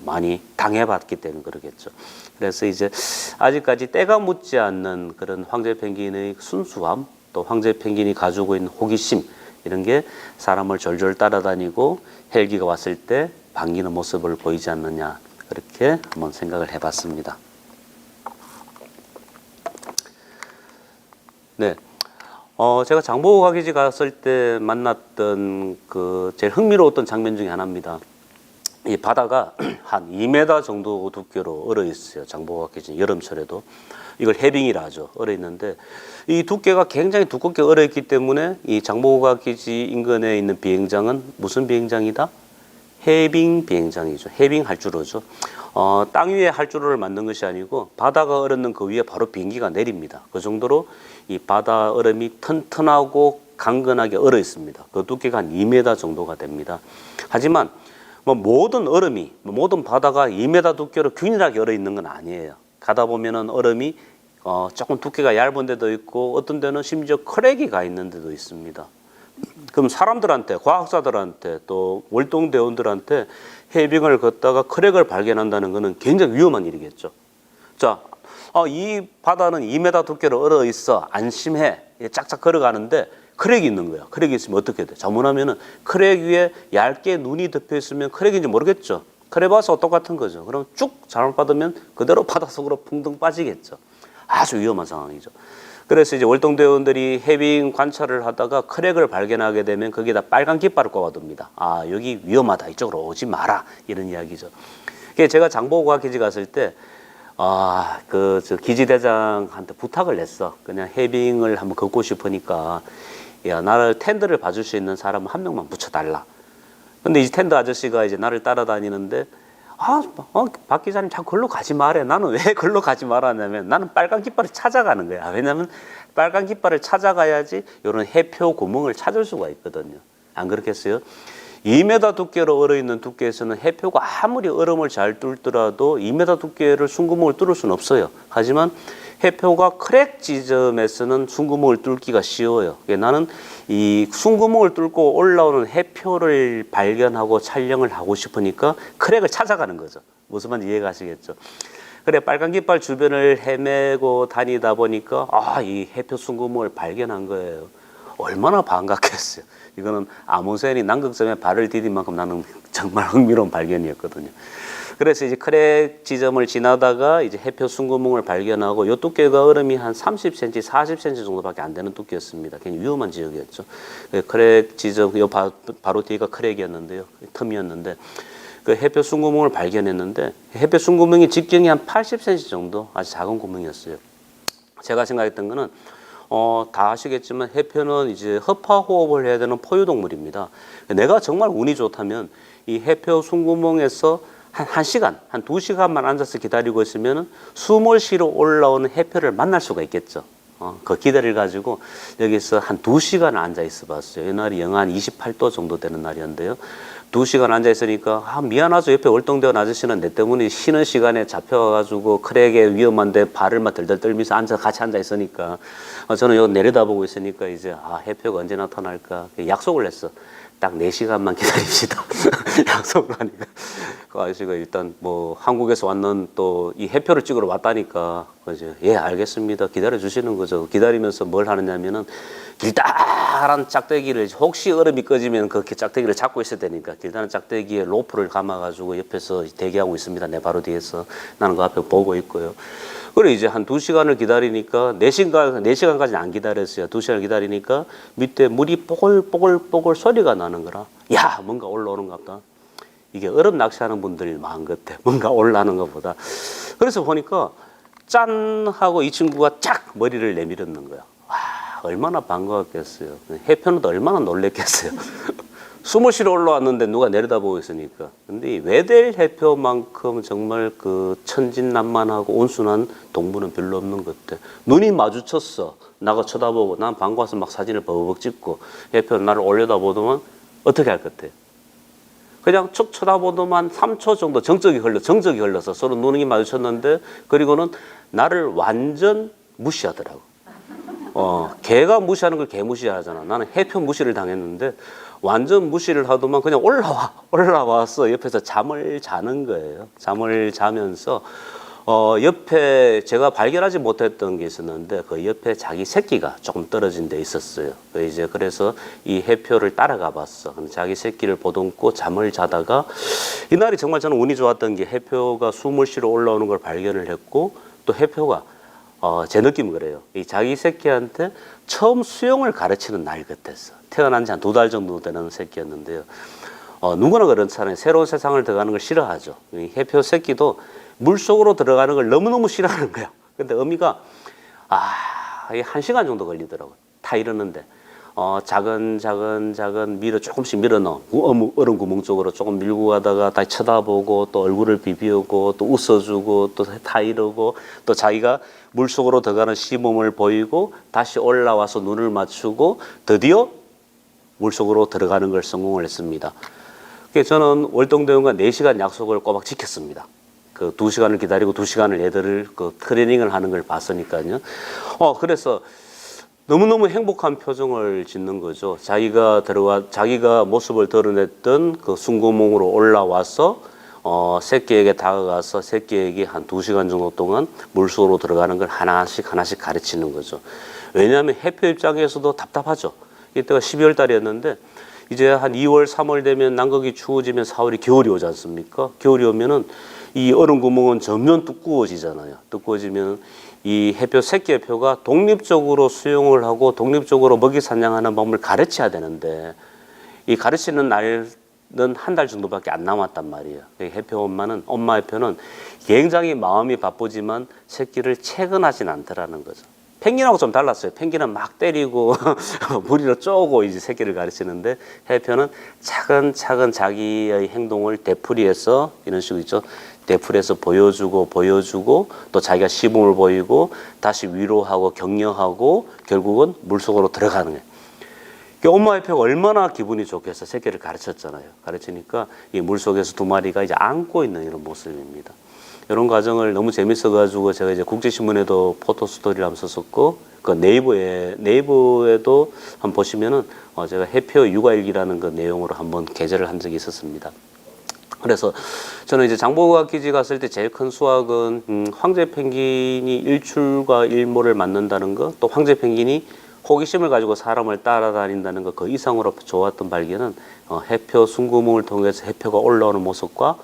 많이 당해봤기 때문에 그러겠죠. 그래서 이제 아직까지 때가 묻지 않는 그런 황제 펭귄의 순수함, 또 황제 펭귄이 가지고 있는 호기심 이런 게 사람을 졸졸 따라다니고 헬기가 왔을 때 반기는 모습을 보이지 않느냐 그렇게 한번 생각을 해봤습니다. 네. 제가 장보고가기지 갔을 때 만났던 그 제일 흥미로웠던 장면 중에 하나입니다. 이 바다가 한 2m 정도 두께로 얼어 있어요. 장보고가기지 여름철에도. 이걸 해빙이라 하죠. 얼어 있는데 이 두께가 굉장히 두껍게 얼어 있기 때문에 이 장보고가기지 인근에 있는 비행장은 무슨 비행장이다? 해빙 비행장이죠. 해빙 할주로죠. 땅 위에 할주로를 만든 것이 아니고 바다가 얼었는 그 위에 바로 비행기가 내립니다. 그 정도로 이 바다 얼음이 튼튼하고 강건하게 얼어 있습니다. 그 두께가 한 2m 정도가 됩니다. 하지만 뭐 모든 얼음이 모든 바다가 2m 두께로 균일하게 얼어 있는 건 아니에요. 가다 보면은 얼음이 조금 두께가 얇은 데도 있고 어떤 데는 심지어 크랙이 가 있는 데도 있습니다. 그럼 사람들한테, 과학자들한테 또 월동대원들한테 해빙을 걷다가 크랙을 발견한다는 것은 굉장히 위험한 일이겠죠. 자, 이 바다는 2m 두께로 얼어 있어. 안심해. 짝짝 걸어가는데 크랙이 있는 거야. 크랙이 있으면 어떻게 돼? 잘못하면은 크랙 위에 얇게 눈이 덮여 있으면 크랙인지 모르겠죠. 크레바스와 똑같은 거죠. 그럼 쭉 잘못 받으면 그대로 바닷속으로 붕덩 빠지겠죠. 아주 위험한 상황이죠. 그래서 이제 월동대원들이 해빙 관찰을 하다가 크랙을 발견하게 되면 거기에다 빨간 깃발을 꼽아둡니다. 아, 여기 위험하다. 이쪽으로 오지 마라. 이런 이야기죠. 제가 장보고가기지 갔을 때, 저 기지대장한테 부탁을 냈어. 그냥 해빙을 한번 걷고 싶으니까, 야, 나를 텐드를 봐줄 수 있는 사람 한 명만 붙여달라. 근데 이 텐드 아저씨가 이제 나를 따라다니는데, 박 기자님 자꾸 글로 가지 말래. 나는 왜 글로 가지 말았냐면 나는 빨간 깃발을 찾아가는 거야. 왜냐하면 빨간 깃발을 찾아가야지 이런 해표 구멍을 찾을 수가 있거든요. 안 그렇겠어요? 2m 두께로 얼어 있는 두께에서는 해표가 아무리 얼음을 잘 뚫더라도 2m 두께를 숨구멍을 뚫을 수는 없어요. 하지만 해표가 크랙 지점에서는 숨구멍을 뚫기가 쉬워요. 나는 이 숨구멍을 뚫고 올라오는 해표를 발견하고 촬영을 하고 싶으니까 크랙을 찾아가는 거죠. 무슨 말인지 이해가 가시겠죠? 그래, 빨간 깃발 주변을 헤매고 다니다 보니까 이 해표 숨구멍을 발견한 거예요. 얼마나 반갑겠어요. 이거는 아무새니 남극점에 발을 디딘 만큼 나는 정말 흥미로운 발견이었거든요. 그래서 이제 크랙 지점을 지나다가 이제 해표 숨구멍을 발견하고 이 두께가 얼음이 한 30cm, 40cm 정도밖에 안 되는 두께였습니다. 굉장히 위험한 지역이었죠. 크랙 지점, 바로 뒤가 크랙이었는데요. 틈이었는데 그 해표 숨구멍을 발견했는데 해표 숨구멍이 직경이 한 80cm 정도 아주 작은 구멍이었어요. 제가 생각했던 거는 다 아시겠지만 해표는 이제 허파 호흡을 해야 되는 포유동물입니다. 내가 정말 운이 좋다면 이 해표 숨구멍에서 한 시간, 한 2시간만 앉아서 기다리고 있으면 숨을 쉬러 올라오는 해표를 만날 수가 있겠죠. 그 기다릴 가지고 여기서 한 2시간 앉아 있어 봤어요. 이날이 영하 한 28도 정도 되는 날이었는데요. 2시간 앉아 있으니까 미안하죠. 옆에 월동대원 아저씨는 내 때문에 쉬는 시간에 잡혀가지고 크랙에 위험한데 발을 막 덜덜 떨면서 같이 앉아 있으니까 저는 여기 내려다보고 있으니까 이제 해표가 언제 나타날까 약속을 했어. 딱 4시간만 기다립시다. 약속을 하니까 그 아저씨가 일단 뭐 한국에서 왔는 또 이 해표를 찍으러 왔다니까 이제 예 알겠습니다 기다려 주시는 거죠. 기다리면서 뭘 하느냐면은 길다란 짝대기를 혹시 얼음이 꺼지면 그 짝대기를 잡고 있어야 되니까 길다란 짝대기에 로프를 감아가지고 옆에서 대기하고 있습니다. 내 바로 뒤에서 나는 그 앞에 보고 있고요. 그래 이제 한 2시간을 기다리니까 4시간까지는 안 기다렸어요. 2시간을 기다리니까 밑에 물이 뽀글뽀글 소리가 나는 거라. 야 뭔가 올라오는가 보다. 이게 얼음 낚시하는 분들 마음 같아. 뭔가 올라오는 것보다. 그래서 보니까 짠 하고 이 친구가 쫙 머리를 내밀었는 거야. 와 얼마나 반가웠겠어요. 해표는 얼마나 놀랬겠어요. 숨을 쉬러 올라왔는데 누가 내려다보고 있으니까. 근데 이 웨델 해표만큼 정말 그 천진난만하고 온순한 동물은 별로 없는 것 같아. 눈이 마주쳤어. 나가 쳐다보고 난 반가워서 막 사진을 버벅 찍고 해표는 나를 올려다보더만 어떻게 할 것 같아? 그냥 쭉 쳐다보더만 3초 정도 정적이 흘러서 서로 눈이 마주쳤는데 그리고는 나를 완전 무시하더라고. 개가 무시하는 걸 개 무시하잖아. 나는 해표 무시를 당했는데 완전 무시를 하더만 그냥 올라와서 옆에서 잠을 자는 거예요. 잠을 자면서 옆에 제가 발견하지 못했던 게 있었는데 그 옆에 자기 새끼가 조금 떨어진 데 있었어요. 그래서 이 해표를 따라가 봤어. 자기 새끼를 보듬고 잠을 자다가 이날이 정말 저는 운이 좋았던 게 해표가 숨을 쉬러 올라오는 걸 발견을 했고 또 해표가 제 느낌은 그래요. 이 자기 새끼한테 처음 수영을 가르치는 날 같았어. 태어난 지 한 2달 정도 되는 새끼였는데요. 누구나 그렇잖아요. 새로운 세상을 들어가는 걸 싫어하죠. 이 해표 새끼도 물속으로 들어가는 걸 너무너무 싫어하는 거예요. 근데 어미가 이게 1시간 정도 걸리더라고요. 다 이러는데 작은 조금씩 밀어 넣어. 얼음 구멍 쪽으로 조금 밀고 가다가 다시 쳐다보고 또 얼굴을 비비우고 또 웃어주고 또 다 이러고 또 자기가 물속으로 들어가는 시범을 보이고 다시 올라와서 눈을 맞추고 드디어 물속으로 들어가는 걸 성공을 했습니다. 그래서 저는 월동대원과 4시간 약속을 꼬박 지켰습니다. 그 2시간을 기다리고 2시간을 애들을 그 트레이닝을 하는 걸 봤으니까요. 그래서 너무너무 행복한 표정을 짓는 거죠. 자기가 모습을 드러냈던 그 숨구멍으로 올라와서 새끼에게 다가가서 새끼에게 한 2시간 정도 동안 물속으로 들어가는 걸 하나씩 가르치는 거죠. 왜냐하면 해표 입장에서도 답답하죠. 이때가 12월 달이었는데 이제 한 2월, 3월 되면 남극이 추워지면 4월이 겨울이 오지 않습니까? 겨울이 오면은 이 얼음 구멍은 점점 두꺼워지잖아요. 두꺼워지면 이 해표 새끼 해표가 독립적으로 수영을 하고 독립적으로 먹이 사냥하는 법을 가르쳐야 되는데 이 가르치는 날은 한 달 정도밖에 안 남았단 말이에요. 해표 엄마 해표는 굉장히 마음이 바쁘지만 새끼를 채근하진 않더라는 거죠. 펭귄하고 좀 달랐어요. 펭귄은 막 때리고 무리로 쪼고 이제 새끼를 가르치는데 해표는 차근차근 자기의 행동을 되풀이해서 이런 식으로 있죠. 되풀이해서 보여주고 또 자기가 시범을 보이고 다시 위로하고 격려하고 결국은 물속으로 들어가는 거예요. 엄마 해표가 얼마나 기분이 좋겠어. 새끼를 가르쳤잖아요. 가르치니까 이 물속에서 2마리가 이제 안고 있는 이런 모습입니다. 이런 과정을 너무 재밌어가지고 제가 이제 국제신문에도 포토 스토리를 한번 썼었고 그 네이버에도 한번 보시면은 제가 해표 육아일기라는 그 내용으로 한번 게재를 한 적이 있었습니다. 그래서 저는 이제 장보고학 기지 갔을 때 제일 큰 수확은 황제 펭귄이 일출과 일몰을 맞는다는 거, 또 황제 펭귄이 호기심을 가지고 사람을 따라다닌다는 거, 그 이상으로 좋았던 발견은 해표 숨구멍을 통해서 해표가 올라오는 모습과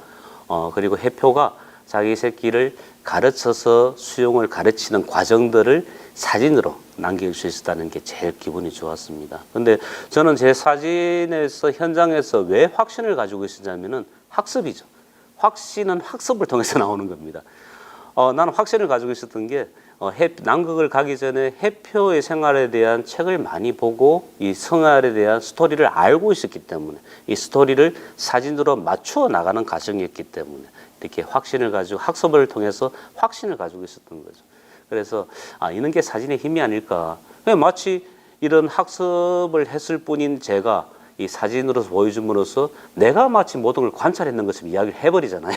그리고 해표가 자기 새끼를 가르쳐서 수영을 가르치는 과정들을 사진으로 남길 수 있었다는 게 제일 기분이 좋았습니다. 근데 저는 제 사진에서 현장에서 왜 확신을 가지고 있었냐면은 학습이죠. 확신은 학습을 통해서 나오는 겁니다. 나는 확신을 가지고 있었던 게 남극을 가기 전에 해표의 생활에 대한 책을 많이 보고 이 생활에 대한 스토리를 알고 있었기 때문에 이 스토리를 사진으로 맞추어 나가는 과정이었기 때문에 이렇게 확신을 가지고 학습을 통해서 확신을 가지고 있었던 거죠. 그래서 이런 게 사진의 힘이 아닐까. 마치 이런 학습을 했을 뿐인 제가 이 사진으로 보여줌으로써 내가 마치 모든 걸 관찰했는 것처럼 이야기를 해버리잖아요.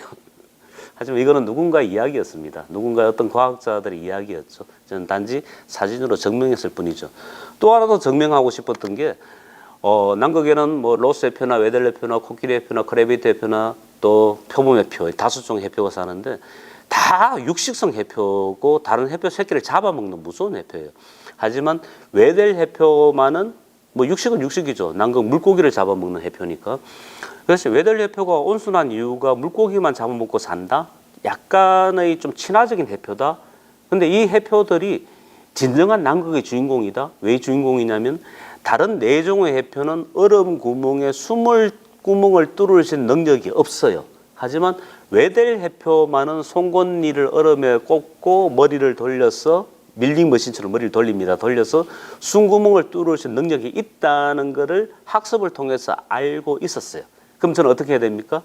하지만 이거는 누군가의 이야기였습니다. 누군가의 어떤 과학자들의 이야기였죠. 저는 단지 사진으로 증명했을 뿐이죠. 또 하나 더 증명하고 싶었던 게 남극에는 뭐 로스 해표나 웨델 해표나 코끼리 해표나 크레비트 해표나 또 표범 해표, 5종 해표가 사는데 다 육식성 해표고 다른 해표 새끼를 잡아먹는 무서운 해표예요. 하지만 웨델 해표만은 뭐 육식은 육식이죠. 남극 물고기를 잡아먹는 해표니까. 그래서 웨델 해표가 온순한 이유가 물고기만 잡아먹고 산다? 약간의 좀 친화적인 해표다? 근데 이 해표들이 진정한 남극의 주인공이다? 왜 주인공이냐면 다른 4종의 해표는 얼음 구멍에 구멍을 뚫을 수 있는 능력이 없어요. 하지만 웨델 해표만은 송곳니를 얼음에 꽂고 머리를 돌려서 밀링 머신처럼 머리를 돌립니다. 돌려서 숨구멍을 뚫을 수 있는 능력이 있다는 것을 학습을 통해서 알고 있었어요. 그럼 저는 어떻게 해야 됩니까?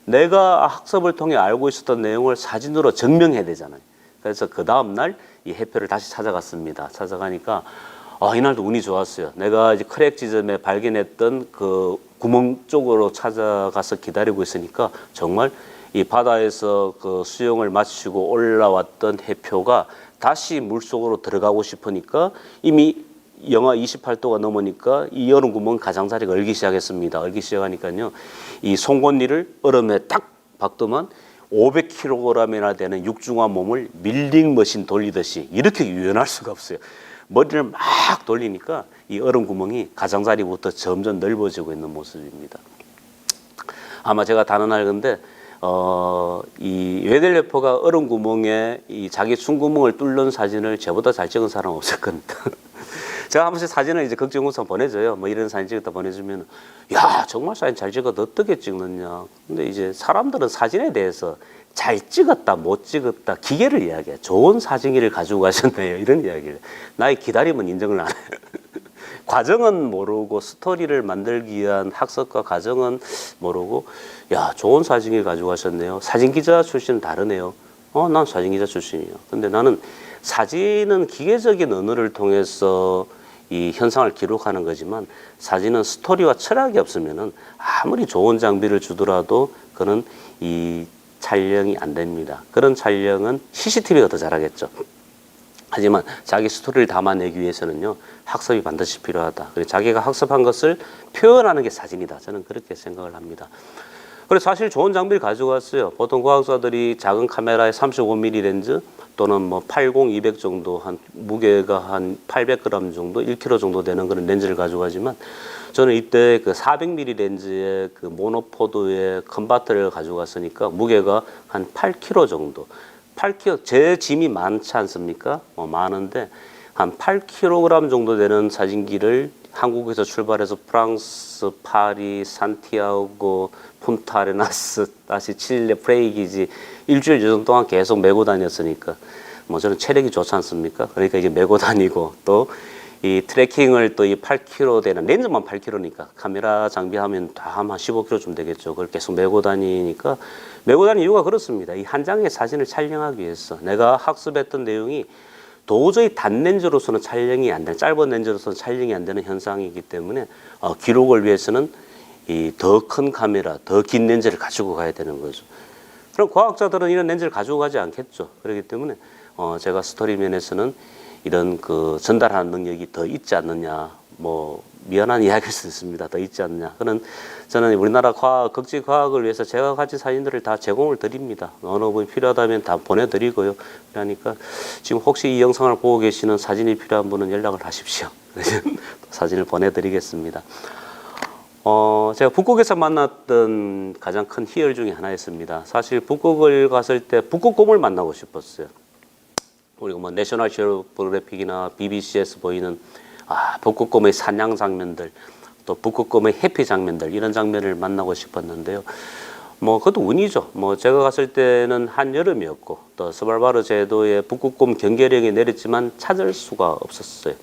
내가 학습을 통해 알고 있었던 내용을 사진으로 증명해야 되잖아요. 그래서 그 다음날 이 해표를 다시 찾아갔습니다. 찾아가니까 이날도 운이 좋았어요. 내가 이제 크랙 지점에 발견했던 그 구멍 쪽으로 찾아가서 기다리고 있으니까 정말 이 바다에서 그 수영을 마치고 올라왔던 해표가 다시 물속으로 들어가고 싶으니까 이미 영하 28도가 넘으니까 이 얼음 구멍 가장자리가 얼기 시작했습니다. 얼기 시작하니까요. 이 송곳니를 얼음에 딱 박더만 500kg이나 되는 육중한 몸을 밀링 머신 돌리듯이 이렇게 유연할 수가 없어요. 머리를 막 돌리니까 이 얼음 구멍이 가장자리부터 점점 넓어지고 있는 모습입니다. 아마 제가 단언할 건데 이 외델레포가 얼음 구멍에 이 자기 숨구멍을 뚫는 사진을 저보다 잘 찍은 사람 없을 겁니다. 제가 한 번씩 사진을 이제 걱정우선 보내줘요. 뭐 이런 사진 찍었다 보내주면, 야, 정말 사진 잘 찍어. 너 어떻게 찍느냐. 근데 이제 사람들은 사진에 대해서 잘 찍었다, 못 찍었다, 기계를 이야기해. 좋은 사진기를 가지고 가셨네요. 이런 이야기를. 나의 기다림은 인정을 안 해요. 과정은 모르고 스토리를 만들기 위한 학습과 과정은 모르고, 야, 좋은 사진기를 가지고 가셨네요. 사진기자 출신은 다르네요. 난 사진기자 출신이에요. 근데 나는 사진은 기계적인 언어를 통해서 이 현상을 기록하는 거지만 사진은 스토리와 철학이 없으면은 아무리 좋은 장비를 주더라도 그는 이 촬영이 안 됩니다. 그런 촬영은 CCTV가 더 잘하겠죠. 하지만 자기 스토리를 담아내기 위해서는요, 학습이 반드시 필요하다. 그리고 자기가 학습한 것을 표현하는 게 사진이다. 저는 그렇게 생각을 합니다. 그래서 사실 좋은 장비를 가지고 왔어요. 보통 과학자들이 작은 카메라에 35mm 렌즈 또는 뭐 80, 200 정도, 한 무게가 한 800g 정도, 1kg 정도 되는 그런 렌즈를 가지고 가지만 저는 이때 그 400mm 렌즈의 그 모노포드의 컨버터를 가지고 갔으니까 무게가 한 8kg 정도. 8kg, 제 짐이 많지 않습니까? 많은데 한 8kg 정도 되는 사진기를 한국에서 출발해서 프랑스, 파리, 산티아고, 푼타아레나스, 다시 칠레, 프레이기지 일주일 정도 동안 계속 메고 다녔으니까 뭐 저는 체력이 좋지 않습니까? 그러니까 이제 메고 다니고 또 이 트래킹을 또 이 8kg 되는 렌즈만 8kg니까 카메라 장비하면 다 한 15kg쯤 되겠죠. 그걸 계속 메고 다니니까 메고 다니는 이유가 그렇습니다. 이 한 장의 사진을 촬영하기 위해서 내가 학습했던 내용이 도저히 단렌즈로서는 촬영이 안 되는, 짧은 렌즈로서는 촬영이 안 되는 현상이기 때문에 기록을 위해서는 이 더 큰 카메라, 더 긴 렌즈를 가지고 가야 되는 거죠. 그럼 과학자들은 이런 렌즈를 가지고 가지 않겠죠. 그렇기 때문에 제가 스토리 면에서는 이런 그 전달하는 능력이 더 있지 않느냐, 뭐 미안한 이야기일 수 있습니다. 더 있지 않느냐. 그는 저는 우리나라 과학, 극지 과학을 위해서 제가 가진 사진들을 다 제공을 드립니다. 어느 부분이 필요하다면 다 보내드리고요. 그러니까 지금 혹시 이 영상을 보고 계시는 사진이 필요한 분은 연락을 하십시오. 사진을 보내드리겠습니다. 제가 북극에서 만났던 가장 큰 희열 중에 하나였습니다. 사실 북극을 갔을 때 북극곰을 만나고 싶었어요. 그리고 뭐 내셔널 지오그래픽이나 BBC에서 보이는 북극곰의 사냥 장면들, 또 북극곰의 해피 장면들, 이런 장면을 만나고 싶었는데요. 뭐 그것도 운이죠. 뭐 제가 갔을 때는 한여름이었고 또 스발바르 제도에 북극곰 경계령이 내렸지만 찾을 수가 없었어요.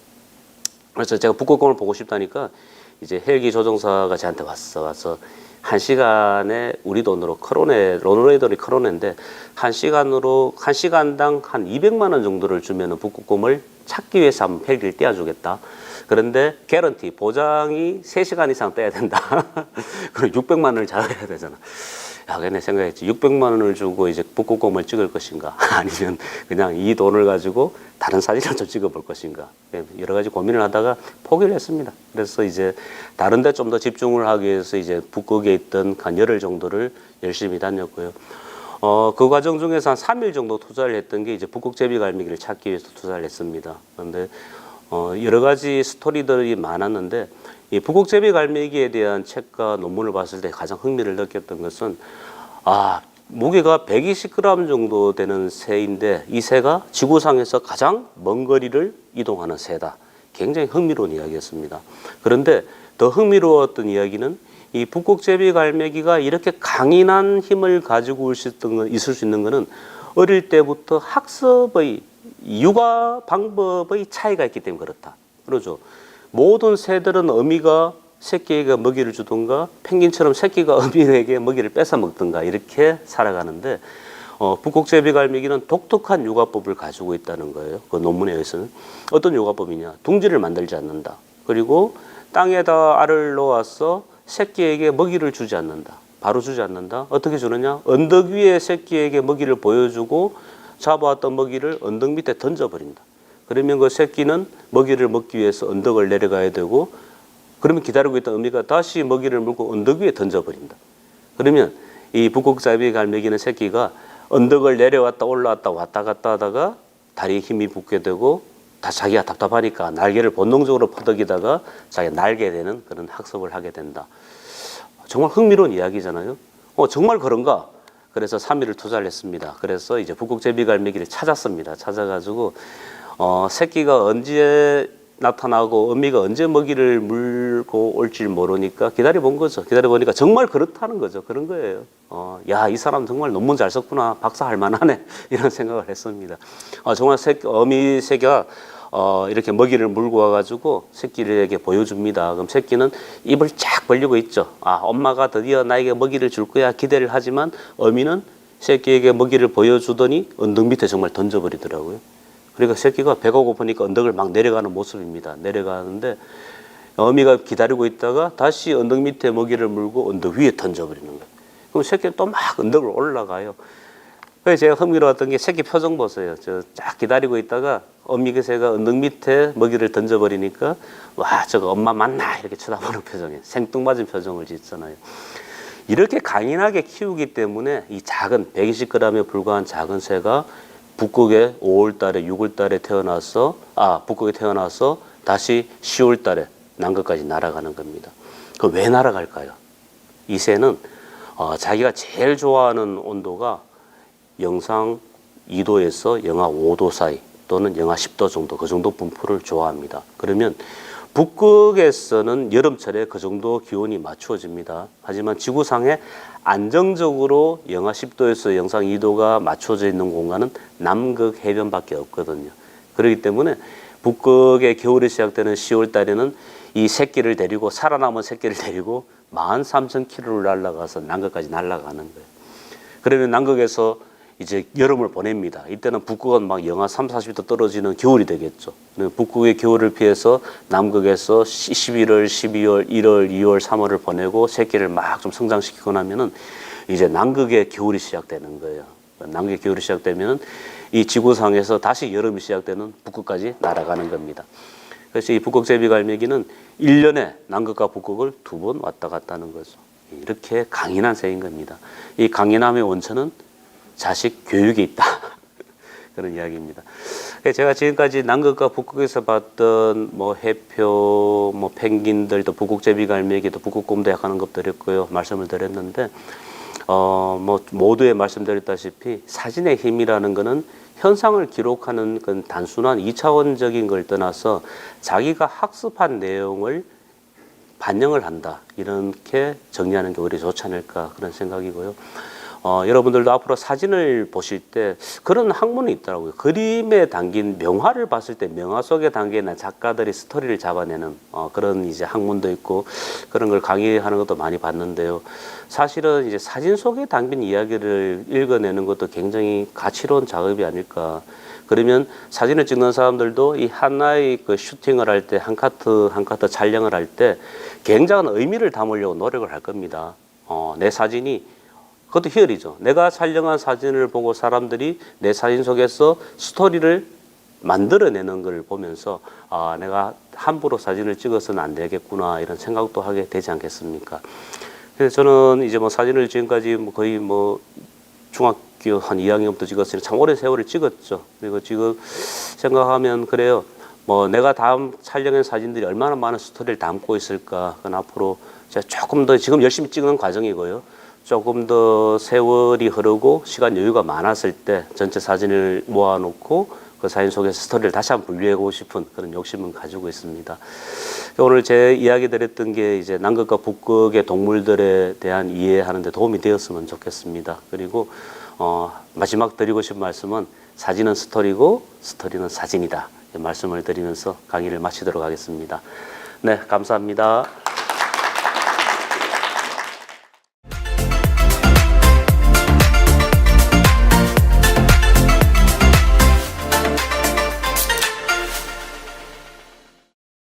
그래서 제가 북극곰을 보고 싶다니까 이제 헬기 조종사가 저한테 와서 1시간에 우리 돈으로 로너웨이더리 크로네인데 1시간당 한 200만 원 정도를 주면은 북극곰을 찾기 위해서 한번 헬기를 떼어주겠다. 그런데 개런티, 보장이 3시간 이상 떼야 된다. 그럼 600만 원을 잡아야 되잖아. 야, 근데 생각했지. 600만 원을 주고 이제 북극곰을 찍을 것인가? 아니면 그냥 이 돈을 가지고 다른 사진을 좀 찍어볼 것인가? 여러 가지 고민을 하다가 포기를 했습니다. 그래서 이제 다른 데 좀 더 집중을 하기 위해서 이제 북극에 있던 한 열흘 정도를 열심히 다녔고요. 그 과정 중에서 한 3일 정도 투자를 했던 게 이제 북극 제비갈매기를 찾기 위해서 투자를 했습니다. 그런데 여러 가지 스토리들이 많았는데 이 북극 제비갈매기에 대한 책과 논문을 봤을 때 가장 흥미를 느꼈던 것은 무게가 120g 정도 되는 새인데 이 새가 지구상에서 가장 먼 거리를 이동하는 새다. 굉장히 흥미로운 이야기였습니다. 그런데 더 흥미로웠던 이야기는 이 북극 제비갈매기가 이렇게 강인한 힘을 가지고 있을 수 있는 것은 어릴 때부터 학습의 육아 방법의 차이가 있기 때문에 그렇다. 그러죠. 모든 새들은 어미가 새끼에게 먹이를 주든가 펭귄처럼 새끼가 어미에게 먹이를 뺏어 먹든가 이렇게 살아가는데 북극 제비갈매기는 독특한 육아법을 가지고 있다는 거예요. 그 논문에 의해서는. 어떤 육아법이냐. 둥지를 만들지 않는다. 그리고 땅에다 알을 놓아서 새끼에게 먹이를 주지 않는다. 바로 주지 않는다. 어떻게 주느냐. 언덕 위에 새끼에게 먹이를 보여주고 잡아왔던 먹이를 언덕 밑에 던져버린다. 그러면 그 새끼는 먹이를 먹기 위해서 언덕을 내려가야 되고 그러면 기다리고 있던 어미가 다시 먹이를 물고 언덕 위에 던져버린다. 그러면 이 북극 제비갈매기는 새끼가 언덕을 내려왔다 올라왔다 왔다 갔다 하다가 다리에 힘이 붙게 되고 다 자기가 답답하니까 날개를 본능적으로 퍼덕이다가 자기가 날게 되는 그런 학습을 하게 된다. 정말 흥미로운 이야기잖아요. 정말 그런가? 그래서 3일을 투자를 했습니다. 그래서 이제 북극제비갈매기를 찾았습니다. 찾아가지고 새끼가 언제 나타나고 어미가 언제 먹이를 물고 올지 모르니까 기다려본 거죠. 기다려보니까 정말 그렇다는 거죠. 그런 거예요. 야, 이 사람 정말 논문 잘 썼구나. 박사할 만하네. 이런 생각을 했습니다. 정말 어미 새끼가 이렇게 먹이를 물고 와가지고 새끼에게 보여줍니다. 그럼 새끼는 입을 쫙 벌리고 있죠. 엄마가 드디어 나에게 먹이를 줄 거야 기대를 하지만 어미는 새끼에게 먹이를 보여주더니 언덕 밑에 정말 던져버리더라고요. 그러니까 새끼가 배가 고프니까 언덕을 막 내려가는 모습입니다. 내려가는데 어미가 기다리고 있다가 다시 언덕 밑에 먹이를 물고 언덕 위에 던져버리는 거예요. 그럼 새끼는 또 막 언덕을 올라가요. 그래서 제가 흥미로웠던 게 새끼 표정 보세요. 쫙 기다리고 있다가 어미 새가 언덕 밑에 먹이를 던져버리니까 와, 저거 엄마 맞나 이렇게 쳐다보는 표정이에요. 생뚱맞은 표정을 짓잖아요. 이렇게 강인하게 키우기 때문에 이 작은 120g에 불과한 작은 새가 북극에 5월달에 6월달에 북극에 태어나서 다시 10월달에 남극까지 날아가는 겁니다. 그럼 왜 날아갈까요? 이 새는 자기가 제일 좋아하는 온도가 영상 2도에서 영하 5도 사이 또는 영하 10도 정도, 그 정도 분포를 좋아합니다. 그러면 북극에서는 여름철에 그 정도 기온이 맞추어집니다. 하지만 지구상에 안정적으로 영하 10도에서 영상 2도가 맞춰져 있는 공간은 남극 해변밖에 없거든요. 그렇기 때문에 북극의 겨울이 시작되는 10월 달에는 이 새끼를 데리고 살아남은 새끼를 데리고 13,000km를 날아가서 남극까지 날아가는 거예요. 그러면 남극에서 이제 여름을 보냅니다. 이때는 북극은 막 영하 3, 40도 떨어지는 겨울이 되겠죠. 북극의 겨울을 피해서 남극에서 11월, 12월, 1월, 2월, 3월을 보내고 새끼를 막 좀 성장시키고 나면은 이제 남극의 겨울이 시작되는 거예요. 남극의 겨울이 시작되면은 이 지구상에서 다시 여름이 시작되는 북극까지 날아가는 겁니다. 그래서 이 북극제비갈매기는 1년에 남극과 북극을 2번 왔다 갔다 하는 거죠. 이렇게 강인한 새인 겁니다. 이 강인함의 원천은 자식 교육에 있다. 그런 이야기입니다. 제가 지금까지 남극과 북극에서 봤던 해표, 펭귄들, 또 북극제비갈매기, 또 북극곰도 약간 언급드렸고요. 말씀을 드렸는데, 모두에 말씀드렸다시피 사진의 힘이라는 것은 현상을 기록하는 건 단순한 2차원적인 걸 떠나서 자기가 학습한 내용을 반영을 한다. 이렇게 정리하는 게 오히려 좋지 않을까 그런 생각이고요. 여러분들도 앞으로 사진을 보실 때 그런 학문이 있더라고요. 그림에 담긴 명화를 봤을 때 명화 속에 담긴 작가들이 스토리를 잡아내는 그런 이제 학문도 있고 그런 걸 강의하는 것도 많이 봤는데요. 사실은 이제 사진 속에 담긴 이야기를 읽어내는 것도 굉장히 가치로운 작업이 아닐까. 그러면 사진을 찍는 사람들도 이 하나의 그 슈팅을 할 때 한 카트 한 카트 촬영을 할 때 굉장한 의미를 담으려고 노력을 할 겁니다. 내 사진이 그것도 희열이죠. 내가 촬영한 사진을 보고 사람들이 내 사진 속에서 스토리를 만들어내는 걸 보면서 내가 함부로 사진을 찍어서는 안 되겠구나 이런 생각도 하게 되지 않겠습니까? 그래서 저는 이제 사진을 지금까지 거의 중학교 한 2학년부터 찍었으니 참 오랜 세월을 찍었죠. 그리고 지금 생각하면 그래요. 내가 다음 촬영한 사진들이 얼마나 많은 스토리를 담고 있을까. 그건 앞으로 제가 조금 더 지금 열심히 찍는 과정이고요. 조금 더 세월이 흐르고 시간 여유가 많았을 때 전체 사진을 모아놓고 그 사진 속에서 스토리를 다시 한번 분류하고 싶은 그런 욕심은 가지고 있습니다. 오늘 제 이야기 드렸던 게 이제 남극과 북극의 동물들에 대한 이해하는 데 도움이 되었으면 좋겠습니다. 그리고 마지막 드리고 싶은 말씀은 사진은 스토리고 스토리는 사진이다. 말씀을 드리면서 강의를 마치도록 하겠습니다. 네, 감사합니다.